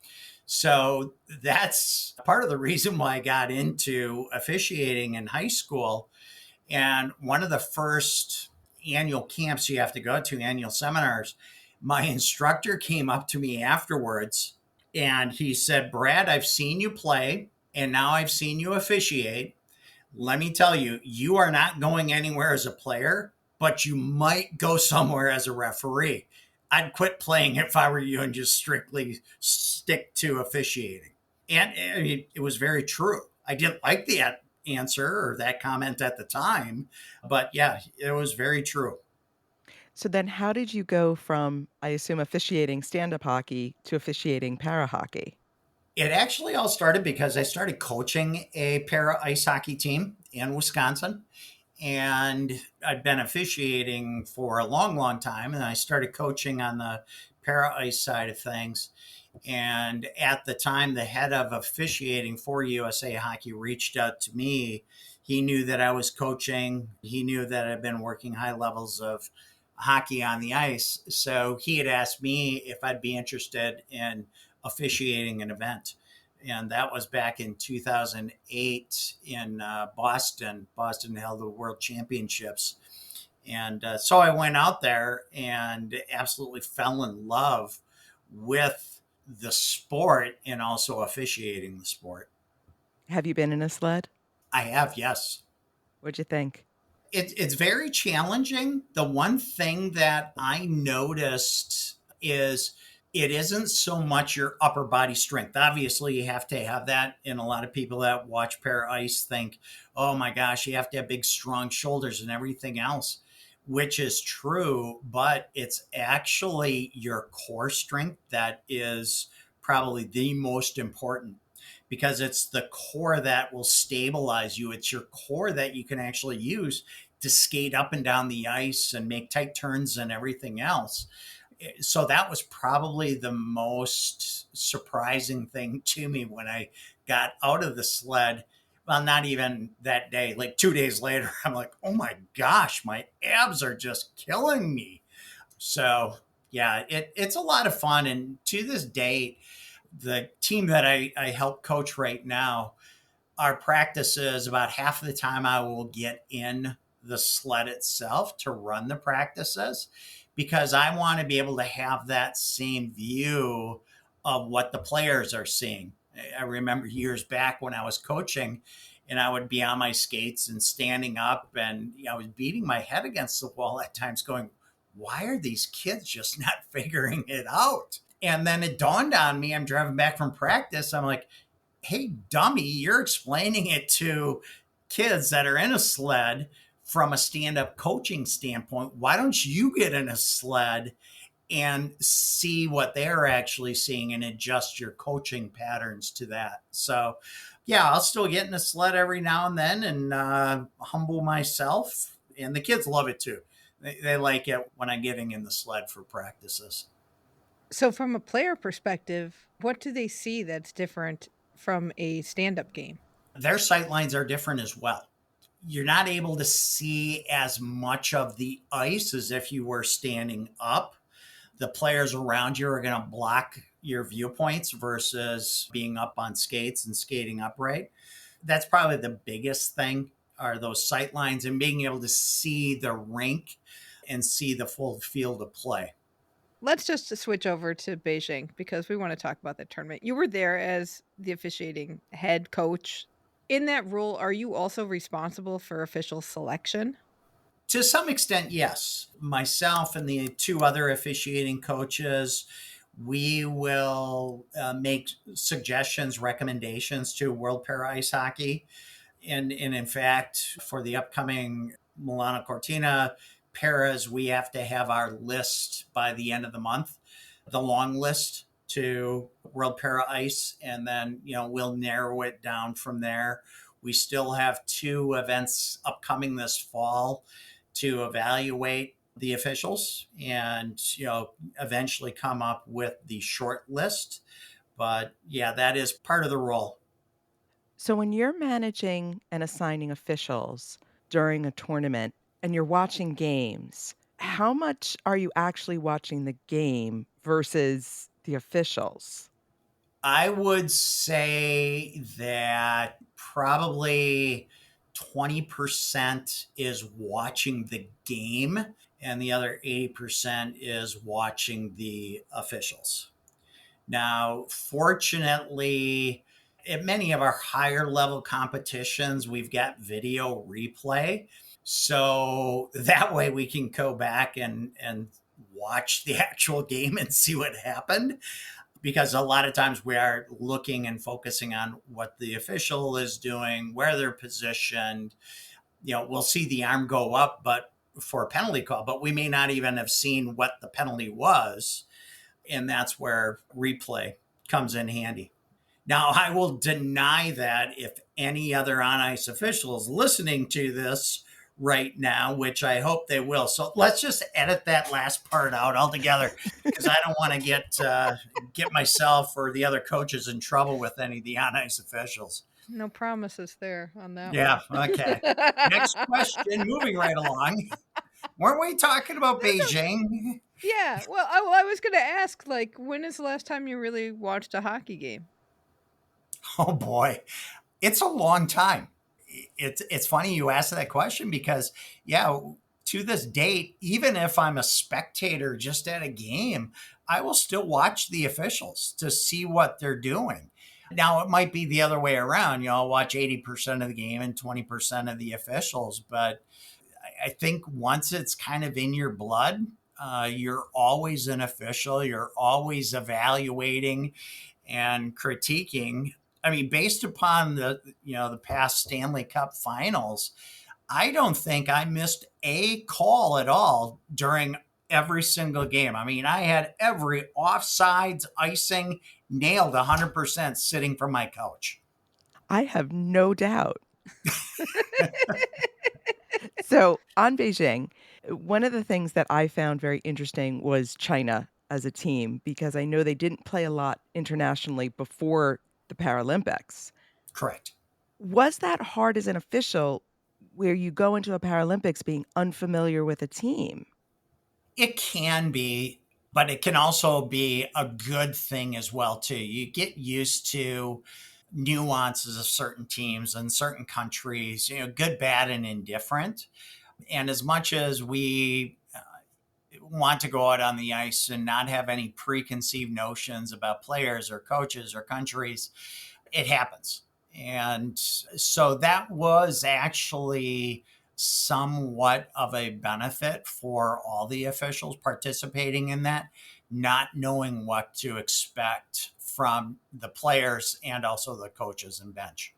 So that's part of the reason why I got into officiating in high school. And one of the first annual camps you have to go to, annual seminars, my instructor came up to me afterwards and he said, "Brad, I've seen you play and now I've seen you officiate. Let me tell you, you are not going anywhere as a player, but you might go somewhere as a referee. I'd quit playing if I were you and just strictly stick to officiating." And I mean, it was very true. I didn't like the answer or that comment at the time, but yeah, it was very true. So then how did you go from, I assume, officiating stand-up hockey to officiating para hockey? It actually all started because I started coaching a para ice hockey team in Wisconsin. And I'd been officiating for a long, long time. And I started coaching on the para ice side of things. And at the time, the head of officiating for USA Hockey reached out to me. He knew that I was coaching. He knew that I'd been working high levels of hockey on the ice. So he had asked me if I'd be interested in officiating an event. And that was back in 2008 in Boston. Boston held the World Championships. And so I went out there and absolutely fell in love with the sport and also officiating the sport. Have you been in a sled? I have, yes. What'd you think? It's very challenging. The one thing that I noticed is it isn't so much your upper body strength. Obviously, you have to have that. And a lot of people that watch para ice think, oh my gosh, you have to have big, strong shoulders and everything else, which is true. But it's actually your core strength that is probably the most important, because it's the core that will stabilize you. It's your core that you can actually use to skate up and down the ice and make tight turns and everything else. So that was probably the most surprising thing to me when I got out of the sled. Well, not even that day, like 2 days later, I'm like, oh my gosh, my abs are just killing me. So yeah, it's a lot of fun. And to this date, the team that I help coach right now, our practices, about half of the time I will get in the sled itself to run the practices, because I want to be able to have that same view of what the players are seeing. I remember years back when I was coaching and I would be on my skates and standing up and I was beating my head against the wall at times going, why are these kids just not figuring it out? And then it dawned on me, I'm driving back from practice. I'm like, hey, dummy, you're explaining it to kids that are in a sled from a stand-up coaching standpoint. Why don't you get in a sled and see what they're actually seeing and adjust your coaching patterns to that? So yeah, I'll still get in a sled every now and then and humble myself. And the kids love it too. They like it when I'm getting in the sled for practices. So, from a player perspective, what do they see that's different from a stand up game? Their sight lines are different as well. You're not able to see as much of the ice as if you were standing up. The players around you are going to block your viewpoints versus being up on skates and skating upright. That's probably the biggest thing, are those sight lines and being able to see the rink and see the full field of play. Let's just switch over to Beijing because we want to talk about the tournament. You were there as the officiating head coach. In that role, are you also responsible for official selection? To some extent, yes. Myself and the two other officiating coaches, we will make suggestions, recommendations to World Para Ice Hockey. And in fact, for the upcoming Milano Cortina Paras, we have to have our list by the end of the month, the long list to World Para Ice, and then we'll narrow it down from there. We still have 2 events upcoming this fall to evaluate the officials and eventually come up with the short list. But yeah, that is part of the role. So when you're managing and assigning officials during a tournament and you're watching games, how much are you actually watching the game versus the officials? I would say that probably 20% is watching the game and the other 80% is watching the officials. Now, fortunately, at many of our higher level competitions, we've got video replay. So that way we can go back and watch the actual game and see what happened. Because a lot of times we are looking and focusing on what the official is doing, where they're positioned. We'll see the arm go up, but for a penalty call, but we may not even have seen what the penalty was. And that's where replay comes in handy. Now, I will deny that if any other on ice official is listening to this right now, which I hope they will. So let's just edit that last part out altogether because I don't want to get myself or the other coaches in trouble with any of the on ice officials. No promises there on that Yeah, one. okay. Next question, moving right along. Weren't we talking about Beijing? Yeah, well, I was going to ask, like, when is the last time you really watched a hockey game? Oh boy, it's a long time. It's funny you asked that question because, yeah, to this date, even if I'm a spectator just at a game, I will still watch the officials to see what they're doing. Now, it might be the other way around. I'll watch 80% of the game and 20% of the officials. But I think once it's kind of in your blood, you're always an official. You're always evaluating and critiquing. I mean, based upon the past Stanley Cup finals, I don't think I missed a call at all during every single game. I mean, I had every offsides, icing nailed 100% sitting from my couch. I have no doubt. So on Beijing, one of the things that I found very interesting was China as a team, because I know they didn't play a lot internationally before the Paralympics. Correct. Was that hard as an official where you go into a Paralympics being unfamiliar with a team? It can be, but it can also be a good thing as well, too. You get used to nuances of certain teams and certain countries, good, bad, and indifferent. And as much as we want to go out on the ice and not have any preconceived notions about players or coaches or countries, it happens. And so that was actually somewhat of a benefit for all the officials participating in that, not knowing what to expect from the players and also the coaches and bench.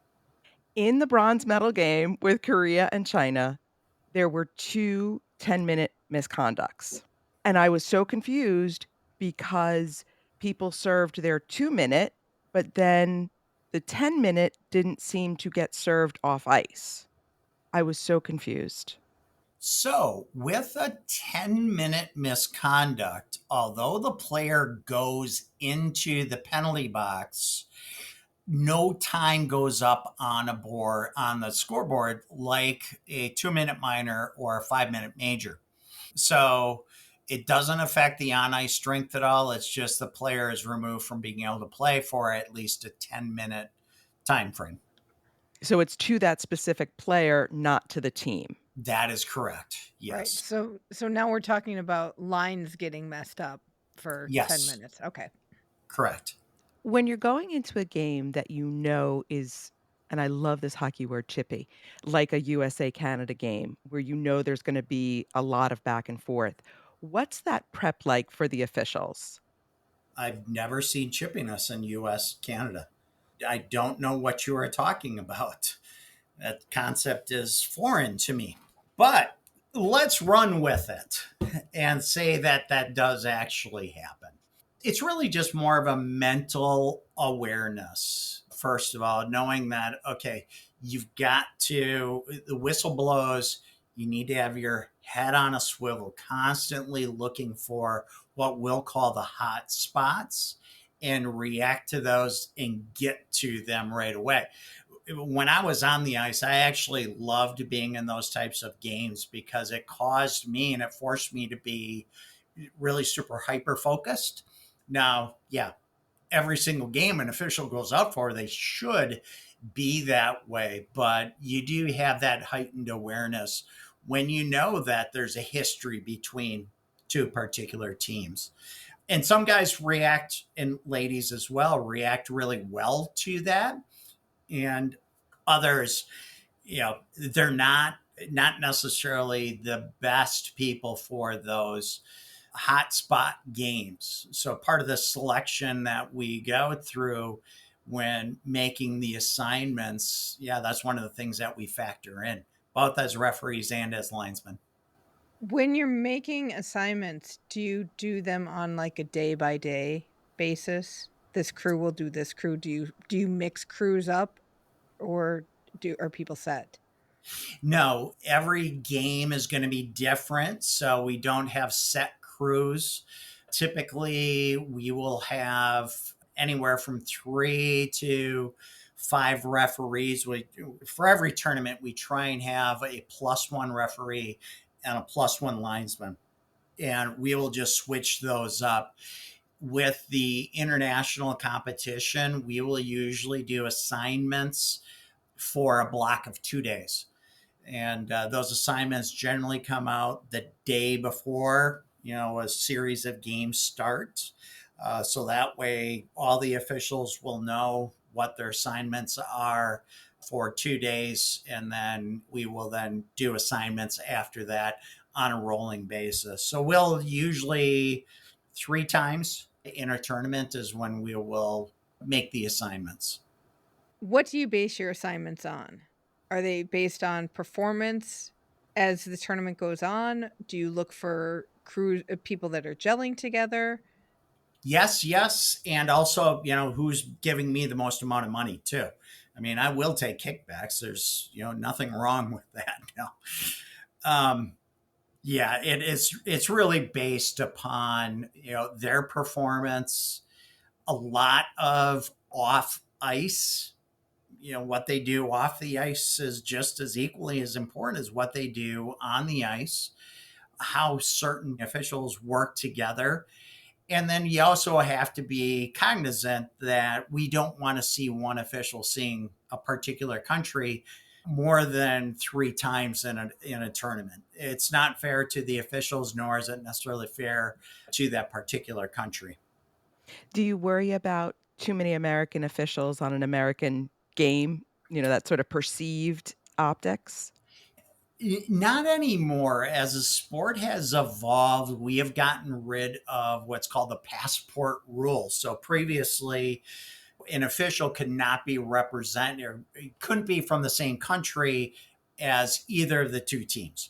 In the bronze medal game with Korea and China, there were 2 10-minute misconducts. And I was so confused because people served their 2-minute, but then the 10-minute didn't seem to get served off ice. I was so confused. So, with a 10-minute misconduct, although the player goes into the penalty box, no time goes up on the scoreboard like a 2-minute minor or a 5-minute major. So, it doesn't affect the on ice strength at all. It's just the player is removed from being able to play for at least a 10-minute time frame. So it's to that specific player, not to the team. That is correct. Yes. Right. So now we're talking about lines getting messed up for 10 minutes. Okay. Correct. When you're going into a game that you know is, and I love this hockey word, chippy, like a USA Canada game where you know there's going to be a lot of back and forth, what's that prep like for the officials? I've never seen chippiness in US Canada. I don't know what you are talking about. That concept is foreign to me. But let's run with it and say that that does actually happen. It's really just more of a mental awareness. First of all, knowing that, okay, you've got to, the whistle blows, you need to have your head on a swivel, constantly looking for what we'll call the hot spots and react to those and get to them right away. When I was on the ice, I actually loved being in those types of games because it caused me and it forced me to be really super hyper focused. Now, yeah, every single game an official goes out for, they should be that way. But you do have that heightened awareness when you know that there's a history between two particular teams. And some guys react, and ladies as well, react really well to that. And others, they're not necessarily the best people for those hotspot games. So part of the selection that we go through when making the assignments, that's one of the things that we factor in, both as referees and as linesmen. When you're making assignments, do you do them on like a day by day basis? This crew will do this crew. Do you mix crews up, or are people set? No, every game is going to be different. So we don't have set crews. Typically, we will have anywhere from 3 to 5 referees. For every tournament, we try and have a +1 referee and a +1 linesman. And we will just switch those up. With the international competition, we will usually do assignments for a block of 2 days. And those assignments generally come out the day before, a series of games start. So that way, all the officials will know what their assignments are for 2 days. And then we will then do assignments after that on a rolling basis. So we'll usually 3 times in a tournament is when we will make the assignments. What do you base your assignments on? Are they based on performance as the tournament goes on? Do you look for people that are gelling together? Yes. And also, who's giving me the most amount of money too. I mean, I will take kickbacks. There's, nothing wrong with that. No. It's really based upon, their performance, a lot of off ice. What they do off the ice is just as equally as important as what they do on the ice, how certain officials work together. And then you also have to be cognizant that we don't want to see one official seeing a particular country more than 3 times in a tournament. It's not fair to the officials, nor is it necessarily fair to that particular country. Do you worry about too many American officials on an American game, that sort of perceived optics? Not anymore. As the sport has evolved, we have gotten rid of what's called the passport rule. So previously, an official could not be represented, or couldn't be from the same country as either of the 2 teams.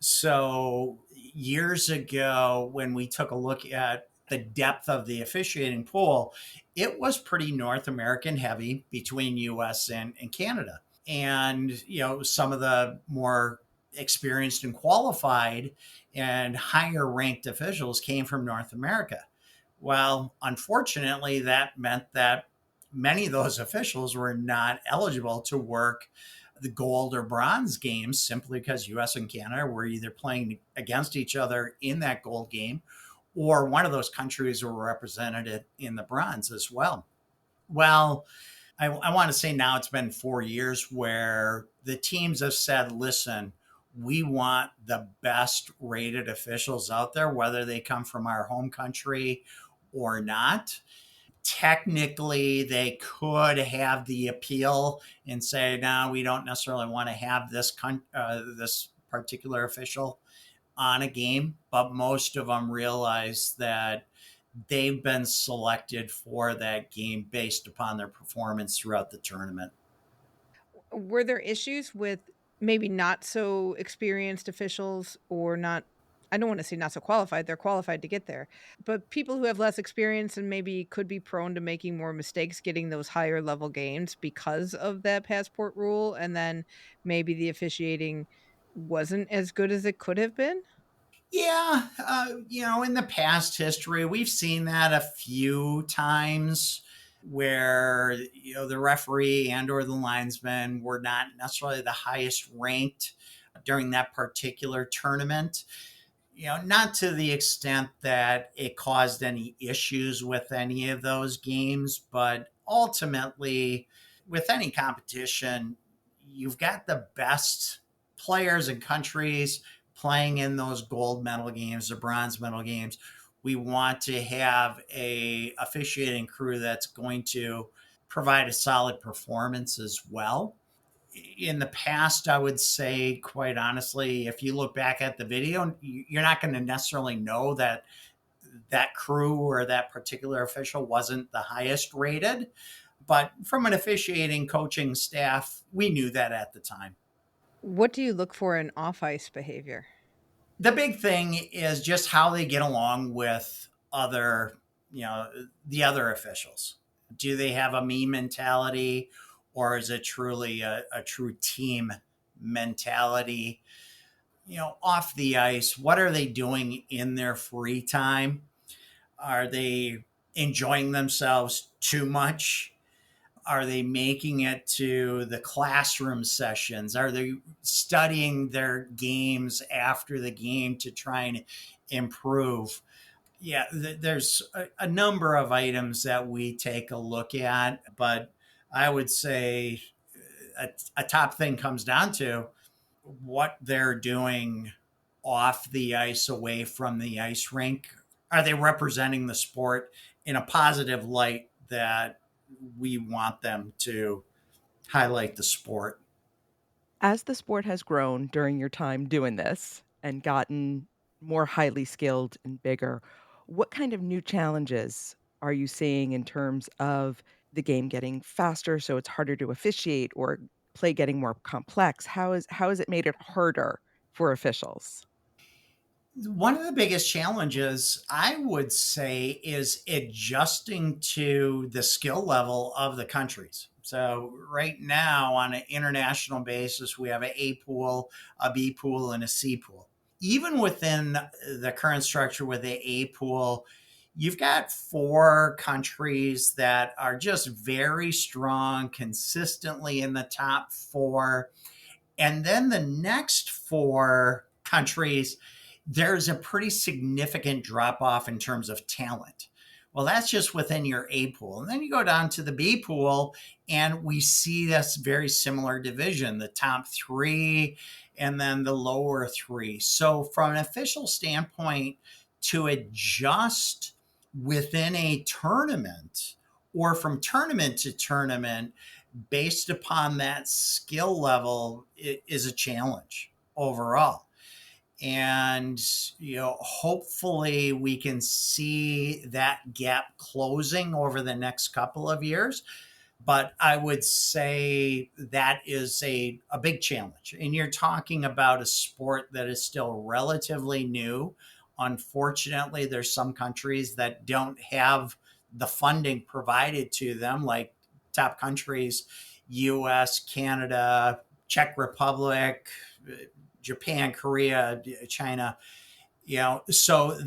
So years ago, when we took a look at the depth of the officiating pool, it was pretty North American heavy between US and Canada. And, some of the more experienced and qualified and higher ranked officials came from North America. Well, unfortunately, that meant that many of those officials were not eligible to work the gold or bronze games simply because US and Canada were either playing against each other in that gold game or one of those countries were represented in the bronze as well. Well, I want to say now it's been 4 years where the teams have said, listen, we want the best rated officials out there, whether they come from our home country or not. Technically, they could have the appeal and say, no, we don't necessarily want to have this particular official on a game, but most of them realize that they've been selected for that game based upon their performance throughout the tournament. Were there issues with maybe not so experienced officials or not, I don't want to say not so qualified, they're qualified to get there, but people who have less experience and maybe could be prone to making more mistakes getting those higher level games because of that passport rule, and then maybe the officiating wasn't as good as it could have been? Yeah, in the past history, we've seen that a few times where the referee and or the linesman were not necessarily the highest ranked during that particular tournament. Not to the extent that it caused any issues with any of those games, but ultimately, with any competition, you've got the best players and countries playing in those gold medal games or bronze medal games. We want to have a officiating crew that's going to provide a solid performance as well. In the past, I would say, quite honestly, if you look back at the video, you're not going to necessarily know that that crew or that particular official wasn't the highest rated. But from an officiating coaching staff, we knew that at the time. What do you look for in off ice behavior? The big thing is just how they get along with the other officials. Do they have a me mentality, or is it truly a true team mentality? Off the ice, what are they doing in their free time? Are they enjoying themselves too much? Are they making it to the classroom sessions? Are they studying their games after the game to try and improve? Yeah, there's a number of items that we take a look at, but I would say a top thing comes down to what they're doing off the ice, away from the ice rink. Are they representing the sport in a positive light that we want them to highlight the sport? As the sport has grown during your time doing this and gotten more highly skilled and bigger, what kind of new challenges are you seeing in terms of the game getting faster so it's harder to officiate or play getting more complex? How has it made it harder for officials? One of the biggest challenges, I would say, is adjusting to the skill level of the countries. So, right now, on an international basis, we have an A pool, a B pool, and a C pool. Even within the current structure with the A pool, you've got 4 countries that are just very strong, consistently in the top 4. And then the next 4 countries, there's a pretty significant drop off in terms of talent. Well, that's just within your A pool. And then you go down to the B pool, and we see this very similar division, the top 3 and then the lower 3. So, from an official standpoint, to adjust within a tournament or from tournament to tournament based upon that skill level is a challenge overall. And hopefully we can see that gap closing over the next couple of years, but I would say that is a big challenge. And you're talking about a sport that is still relatively new. Unfortunately, there's some countries that don't have the funding provided to them, like top countries, US, Canada, Czech Republic, Japan, Korea, China, so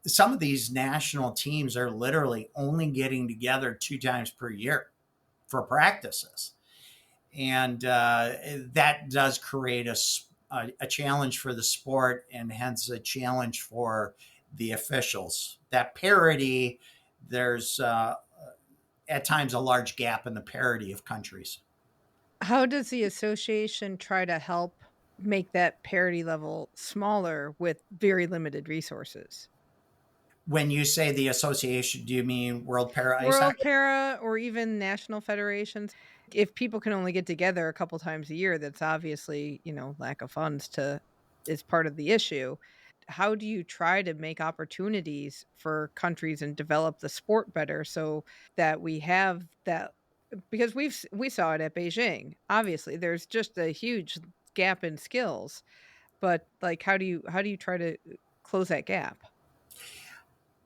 some of these national teams are literally only getting together 2 times per year for practices. And that does create a challenge for the sport, and hence a challenge for the officials. That parity, there's at times a large gap in the parity of countries. How does the association try to help make that parity level smaller with very limited resources? When you say the association, do you mean World Para Ice World Hockey? Para or even national federations, if people can only get together a couple times a year, that's obviously, lack of funds to is part of the issue. How do you try to make opportunities for countries and develop the sport better so that we have that, because we saw it at Beijing. Obviously, there's just a huge gap in skills, but like how do you try to close that gap?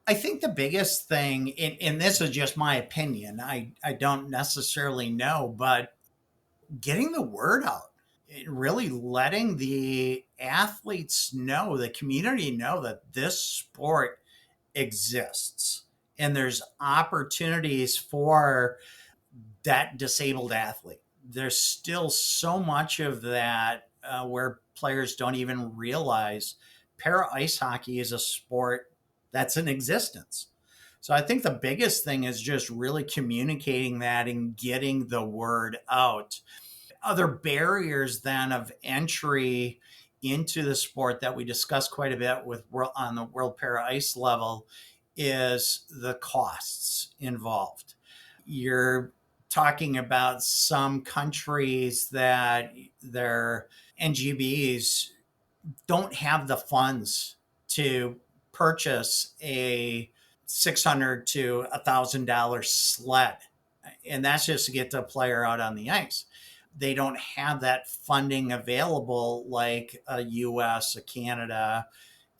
I think the biggest thing, and this is just my opinion, I don't necessarily know, but getting the word out, really letting the athletes know, the community know that this sport exists and there's opportunities for that disabled athlete. There's still so much of that where players don't even realize para ice hockey is a sport that's in existence. So I think the biggest thing is just really communicating that and getting the word out. Other barriers then of entry into the sport that we discussed quite a bit with on the World Para Ice level is the costs involved. You're talking about some countries that their NGBs don't have the funds to purchase a $600 to $1,000 sled, and that's just to get the player out on the ice. They don't have that funding available like a US, a Canada,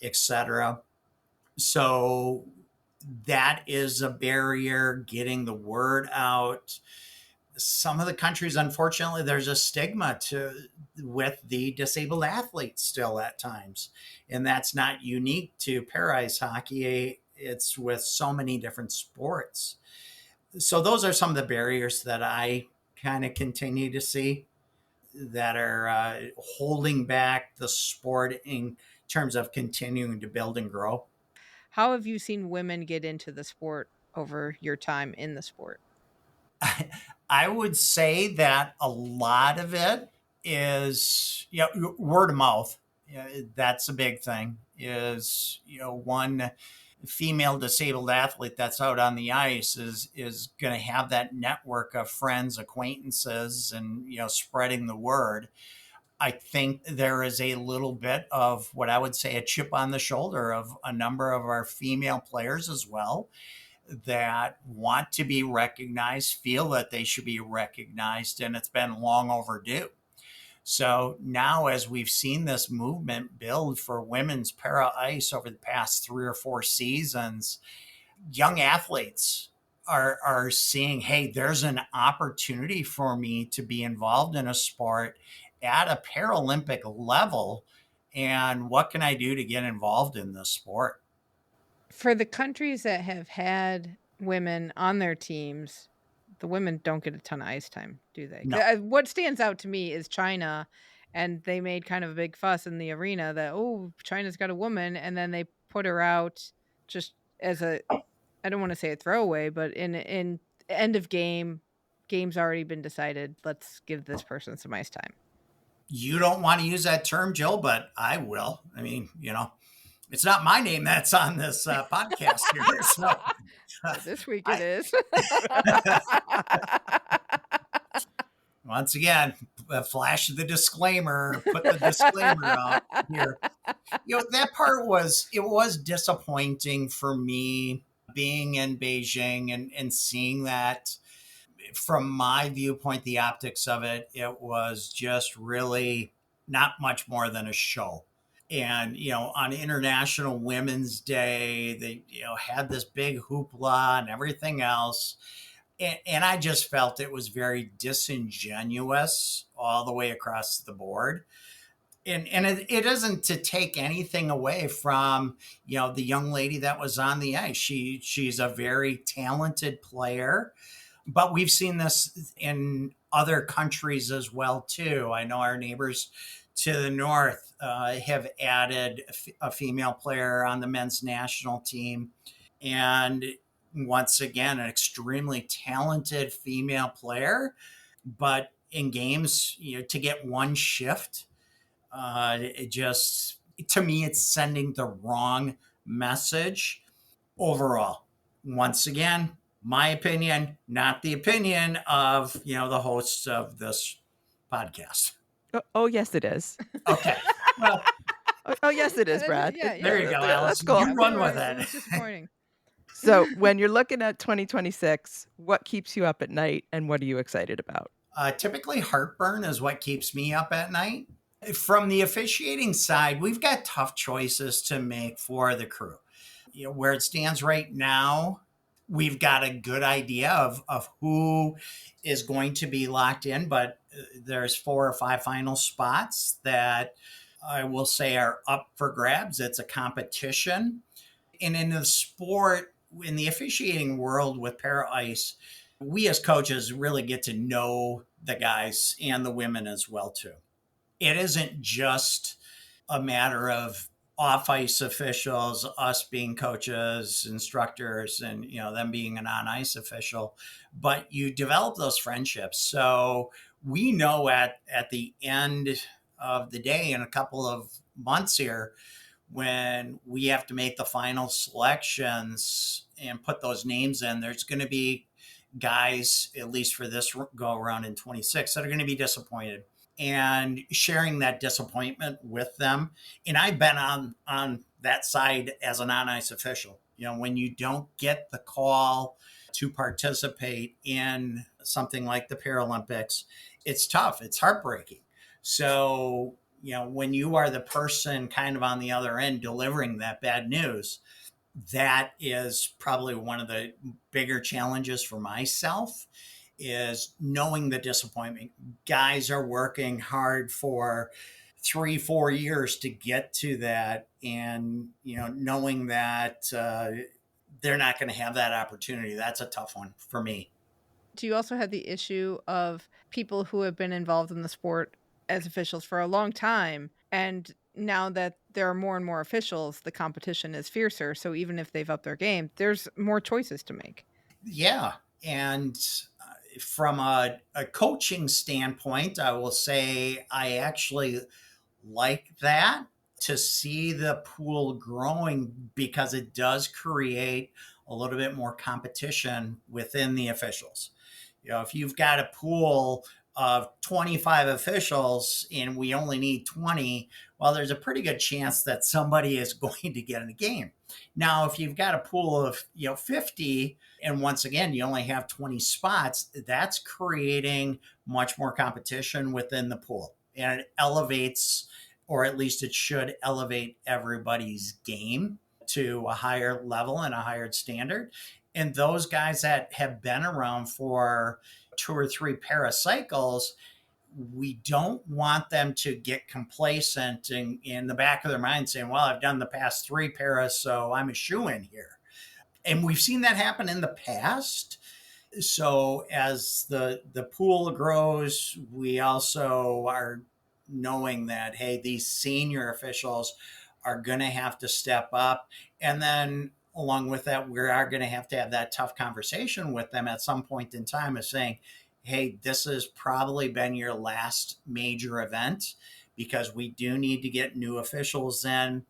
etc. So that is a barrier, getting the word out. Some of the countries, unfortunately, there's a stigma with the disabled athletes still at times, and that's not unique to para ice hockey. It's with so many different sports. So those are some of the barriers that I kind of continue to see that are holding back the sport in terms of continuing to build and grow. How have you seen women get into the sport over your time in the sport? I would say that a lot of it is, word of mouth. That's a big thing. Is, one female disabled athlete that's out on the ice is going to have that network of friends, acquaintances, and spreading the word. I think there is a little bit of what I would say a chip on the shoulder of a number of our female players as well, that want to be recognized, feel that they should be recognized, and it's been long overdue. So now, as we've seen this movement build for women's para ice over the past 3 or 4 seasons, young athletes are seeing, hey, there's an opportunity for me to be involved in a sport at a Paralympic level. And what can I do to get involved in this sport? For the countries that have had women on their teams, the women don't get a ton of ice time, do they? No. What stands out to me is China, and they made kind of a big fuss in the arena that, oh, China's got a woman, and then they put her out just as a, I don't want to say a throwaway, but in end of game's already been decided. Let's give this person some ice time. You don't want to use that term, Jill, but I will. I mean, it's not my name that's on this podcast here. So This week it is. Once again, flash the disclaimer, put the disclaimer out here. That part was disappointing for me being in Beijing and seeing that. From my viewpoint, the optics of it was just really not much more than a show. And, on International Women's Day, they, had this big hoopla and everything else. And I just felt it was very disingenuous all the way across the board. And it isn't to take anything away from, the young lady that was on the ice. She's a very talented player, but we've seen this in other countries as well too. I know our neighbors to the north have added a female player on the men's national team, and once again, an extremely talented female player. But in games, to get one shift, it just, to me, it's sending the wrong message overall. Once again, my opinion, not the opinion of, the hosts of this podcast. Oh, yes, it is. Okay. Well, Oh, yes, it is, Brad. there you go, That's Alison. cool. You run with It it. was disappointing. So when you're looking at 2026, what keeps you up at night and what are you excited about? Typically, heartburn is what keeps me up at night. From the officiating side, we've got tough choices to make for the crew. Where it stands right now, we've got a good idea of who is going to be locked in, but there's 4 or 5 final spots that I will say are up for grabs. It's a competition. And in the sport, in the officiating world with para ice, we as coaches really get to know the guys and the women as well too. It isn't just a matter of off ice officials, us being coaches, instructors, and them being an on ice official, but you develop those friendships. So we know at the end of the day, in a couple of months here, when we have to make the final selections and put those names in, there's going to be guys, at least for this go around in 26, that are going to be disappointed, and sharing that disappointment with them. And I've been on that side as an on-ice official. When you don't get the call to participate in something like the Paralympics, it's tough. It's heartbreaking. So, when you are the person kind of on the other end delivering that bad news, that is probably one of the bigger challenges for myself, is knowing the disappointment. Guys are working hard for 3-4 years to get to that, and knowing that they're not going to have that opportunity. That's a tough one for me. Do you also have the issue of people who have been involved in the sport as officials for a long time, and now that there are more and more officials, the competition is fiercer, so even if they've upped their game, there's more choices to make? Yeah. And from a coaching standpoint, I will say I actually like that, to see the pool growing, because it does create a little bit more competition within the officials. If you've got a pool of 25 officials and we only need 20, well, there's a pretty good chance that somebody is going to get in the game. Now, if you've got a pool of 50, and once again you only have 20 spots, that's creating much more competition within the pool, and it elevates, or at least it should elevate, everybody's game to a higher level and a higher standard. And those guys that have been around for 2 or 3 para cycles, we don't want them to get complacent and in the back of their mind saying, well, I've done the past 3 paras, so I'm a shoo-in here. And we've seen that happen in the past. So as the pool grows, we also are knowing that, hey, these senior officials are going to have to step up. And then along with that, we are going to have that tough conversation with them at some point in time, of saying, hey, this has probably been your last major event, because we do need to get new officials in.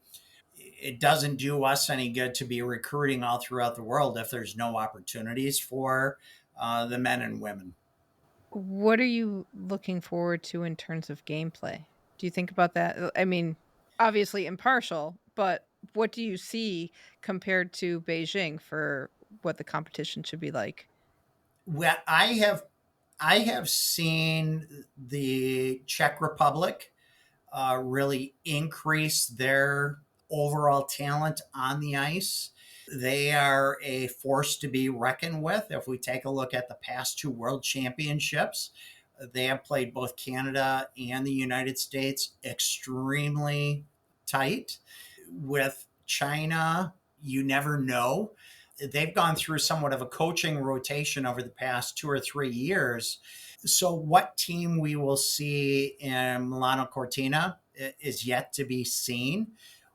It doesn't do us any good to be recruiting all throughout the world if there's no opportunities for the men and women. What are you looking forward to in terms of gameplay? Do you think about that? I mean, obviously impartial, but what do you see compared to Beijing for what the competition should be like? Well, I have seen the Czech Republic really increase their overall talent on the ice. They are a force to be reckoned with. If we take a look at the past 2 world championships, They have played both Canada and the United States extremely tight. With China, you never know. They've gone through somewhat of a coaching rotation over the past 2 or 3 years. So, what team we will see in Milano Cortina is yet to be seen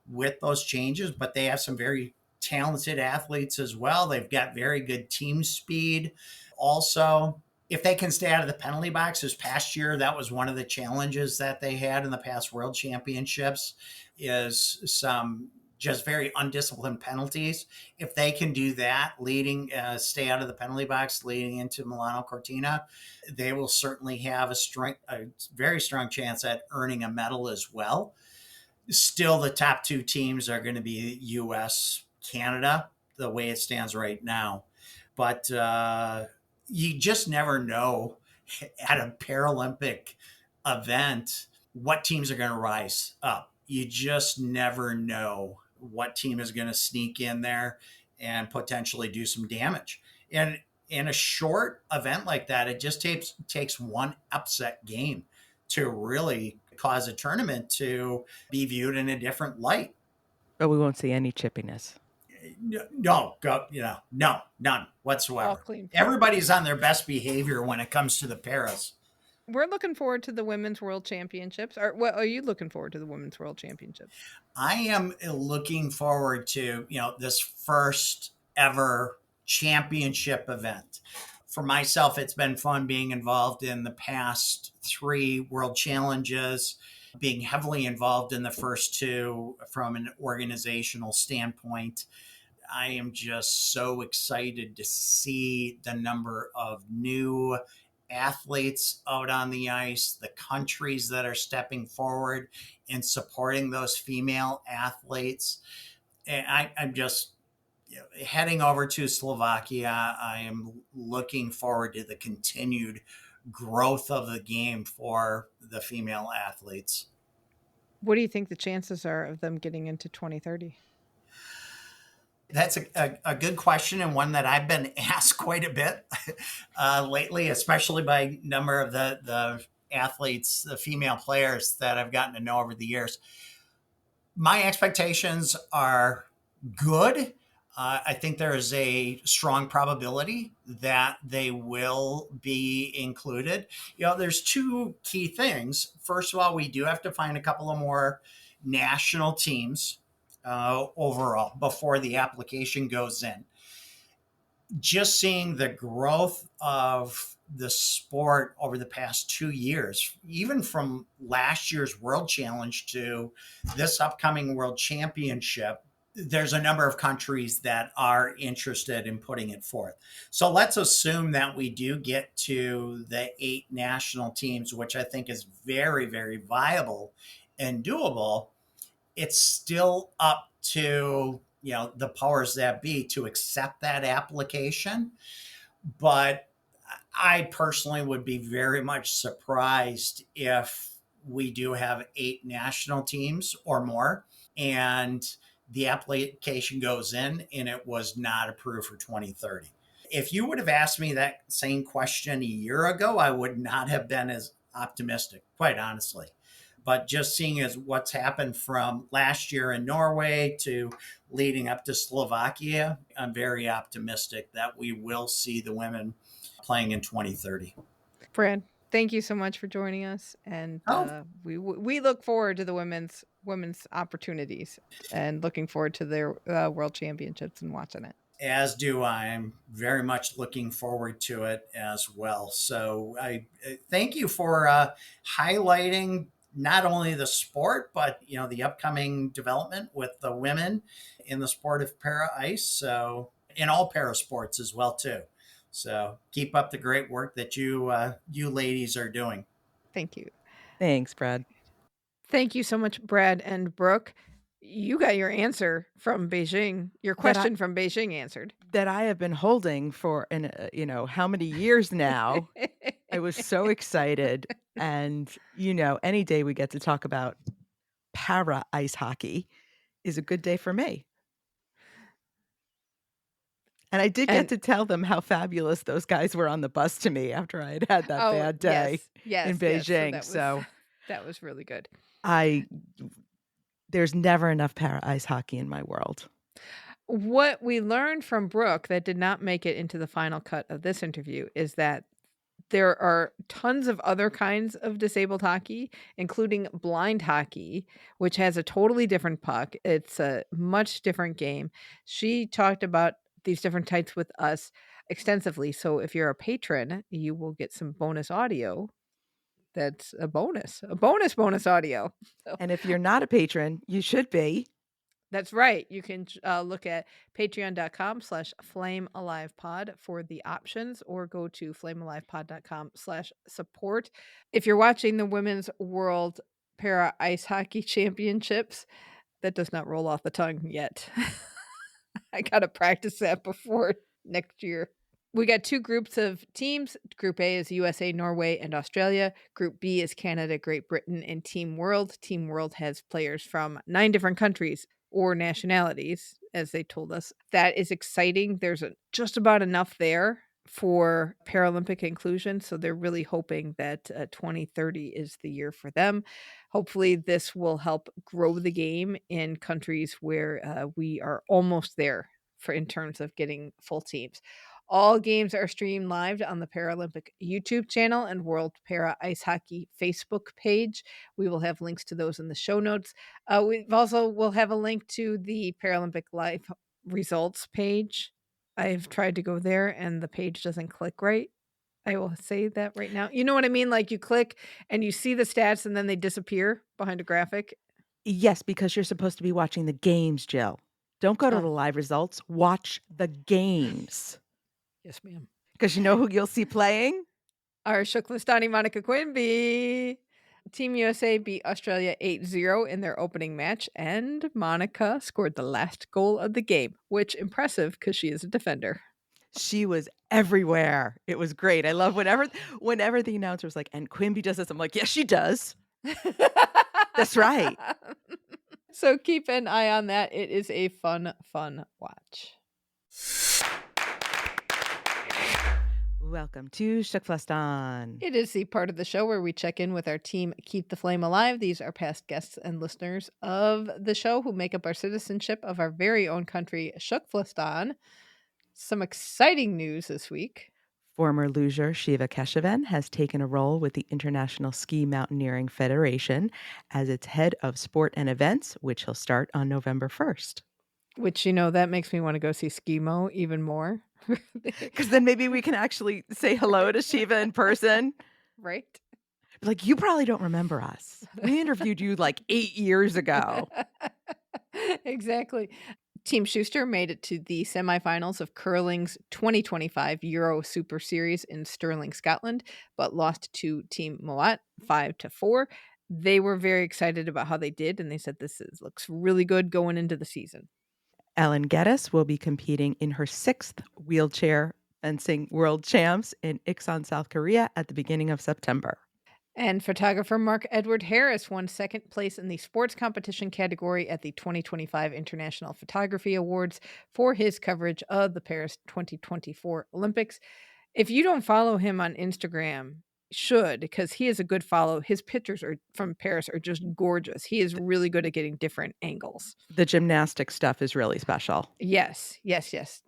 with those changes, but they have some very talented athletes as well. They've got very good team speed. Also, if they can stay out of the penalty box, this past year, that was one of the challenges that they had in the past World Championships, is some just very undisciplined penalties. If they can do that, stay out of the penalty box leading into Milano Cortina, they will certainly have a very strong chance at earning a medal as well. Still, the top two teams are going to be U.S., Canada, the way it stands right now. But you just never know at a Paralympic event what teams are going to rise up. You just never know what team is going to sneak in there and potentially do some damage. And in a short event like that, it just takes one upset game to really cause a tournament to be viewed in a different light. But we won't see any chippiness. No, none whatsoever. All clean. Everybody's on their best behavior when it comes to the paras. We're looking forward to the Women's World Championships. What are you looking forward to the Women's World Championships? I am looking forward to, this first ever championship event. For myself, it's been fun being involved in the past 3 World Challenges, being heavily involved in the first 2 from an organizational standpoint. I am just so excited to see the number of new athletes out on the ice, the countries that are stepping forward and supporting those female athletes. And I'm just heading over to Slovakia. I am looking forward to the continued growth of the game for the female athletes. What do you think the chances are of them getting into 2030? That's a good question, and one that I've been asked quite a bit lately, especially by a number of the athletes, the female players that I've gotten to know over the years. My expectations are good. I think there is a strong probability that they will be included. There's 2 key things. First of all, we do have to find a couple of more national teams overall before the application goes in. Just seeing the growth of the sport over the past 2 years, even from last year's World Challenge to this upcoming World Championship, there's a number of countries that are interested in putting it forth. So let's assume that we do get to the 8 national teams, which I think is very, very viable and doable. It's still up to the powers that be to accept that application. But I personally would be very much surprised if we do have 8 national teams or more and the application goes in and it was not approved for 2030. If you would have asked me that same question a year ago, I would not have been as optimistic, quite honestly. But just seeing as what's happened from last year in Norway to leading up to Slovakia, I'm very optimistic that we will see the women playing in 2030. Brad, thank you so much for joining us, and we look forward to the women's opportunities and looking forward to their World Championships and watching it. As do I. I'm very much looking forward to it as well. So I thank you for highlighting not only the sport, but the upcoming development with the women in the sport of para ice. So in all para sports as well too. So keep up the great work that you ladies are doing. Thank you. Thanks, Brad. Thank you so much, Brad and Brooke. You got your answer from Beijing. Your question from Beijing answered. That I have been holding for how many years now. I was so excited. And, any day we get to talk about para ice hockey is a good day for me. And I did get to tell them how fabulous those guys were on the bus to me after I had that bad day in Beijing. Yes. So that was really good. There's never enough para ice hockey in my world. What we learned from Brooke that did not make it into the final cut of this interview is that there are tons of other kinds of disabled hockey, including blind hockey, which has a totally different puck. It's a much different game. She talked about these different types with us extensively. So if you're a patron, you will get some bonus audio. That's a bonus audio. So, and if you're not a patron, you should be. That's right. You can look at patreon.com/flamealivepod for the options, or go to flamealivepod.com/support. If you're watching the Women's World Para Ice Hockey Championships, that does not roll off the tongue yet. I got to practice that before next year. We got two groups of teams. Group A is USA, Norway, and Australia. Group B is Canada, Great Britain, and Team World. Team World has players from 9 different countries or nationalities, as they told us. That is exciting. There's just about enough there for Paralympic inclusion, so they're really hoping that 2030 is the year for them. Hopefully this will help grow the game in countries where we are almost there in terms of getting full teams. All games are streamed live on the Paralympic YouTube channel and World Para Ice Hockey Facebook page. We will have links to those in the show notes. We'll have a link to the Paralympic Live results page. I've tried to go there and the page doesn't click right. I will say that right now. You know what I mean? Like you click and you see the stats and then they disappear behind a graphic. Yes, because you're supposed to be watching the games, Jill. Don't go to the live results. Watch the games. Yes, ma'am. Because you know who you'll see playing? Our TKFLASTAN Monica Quimby. Team USA beat Australia 8-0 in their opening match, and Monica scored the last goal of the game, which impressive because she is a defender. She was everywhere. It was great. I love whenever the announcer was like, and Quimby does this. I'm like, yes, she does. That's right. So keep an eye on that. It is a fun watch. Welcome to TKFLASTAN. It is the part of the show where we check in with our team Keep the Flame Alive. These are past guests and listeners of the show who make up our citizenship of our very own country, TKFLASTAN. Some exciting news this week. Former luger Shiva Keshavan has taken a role with the International Ski Mountaineering Federation as its head of sport and events, which he'll start on November 1st. Which, that makes me want to go see Skimo even more. Because then maybe we can actually say hello to Shiva in person. Right. Like, you probably don't remember us. We interviewed you like 8 years ago. Exactly. Team Schuster made it to the semifinals of curling's 2025 Euro Super Series in Stirling, Scotland, but lost to Team Moat 5-4. They were very excited about how they did, and they said looks really good going into the season. Ellen Geddes will be competing in her 6th wheelchair fencing world champs in Iksan, South Korea at the beginning of September. And photographer Mark Edward Harris won 2nd place in the sports competition category at the 2025 International Photography Awards for his coverage of the Paris 2024 Olympics. If you don't follow him on Instagram, should, because he is a good follow. His pictures from Paris are just gorgeous. He is really good at getting different angles. The gymnastic stuff is really special. Yes,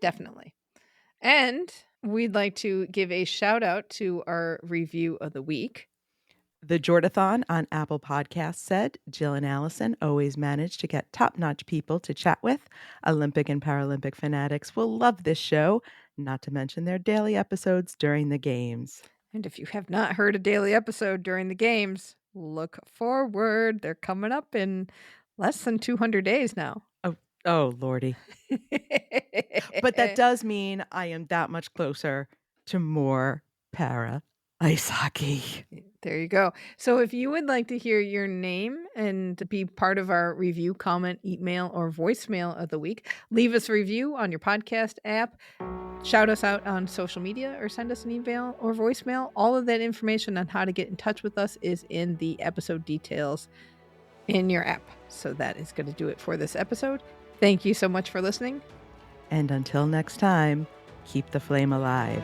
definitely. And we'd like to give a shout out to our review of the week. The Jordathon on Apple Podcasts said, Jill and Alison always manage to get top-notch people to chat with. Olympic and Paralympic fanatics will love this show, not to mention their daily episodes during the games. And if you have not heard a daily episode during the games, look forward. They're coming up in less than 200 days now. Oh, Lordy. But that does mean I am that much closer to more para ice hockey. There you go. So if you would like to hear your name and to be part of our review, comment, email, or voicemail of the week, leave us a review on your podcast app. Shout us out on social media or send us an email or voicemail. All of that information on how to get in touch with us is in the episode details in your app. So that is going to do it for this episode. Thank you so much for listening. And until next time, keep the flame alive.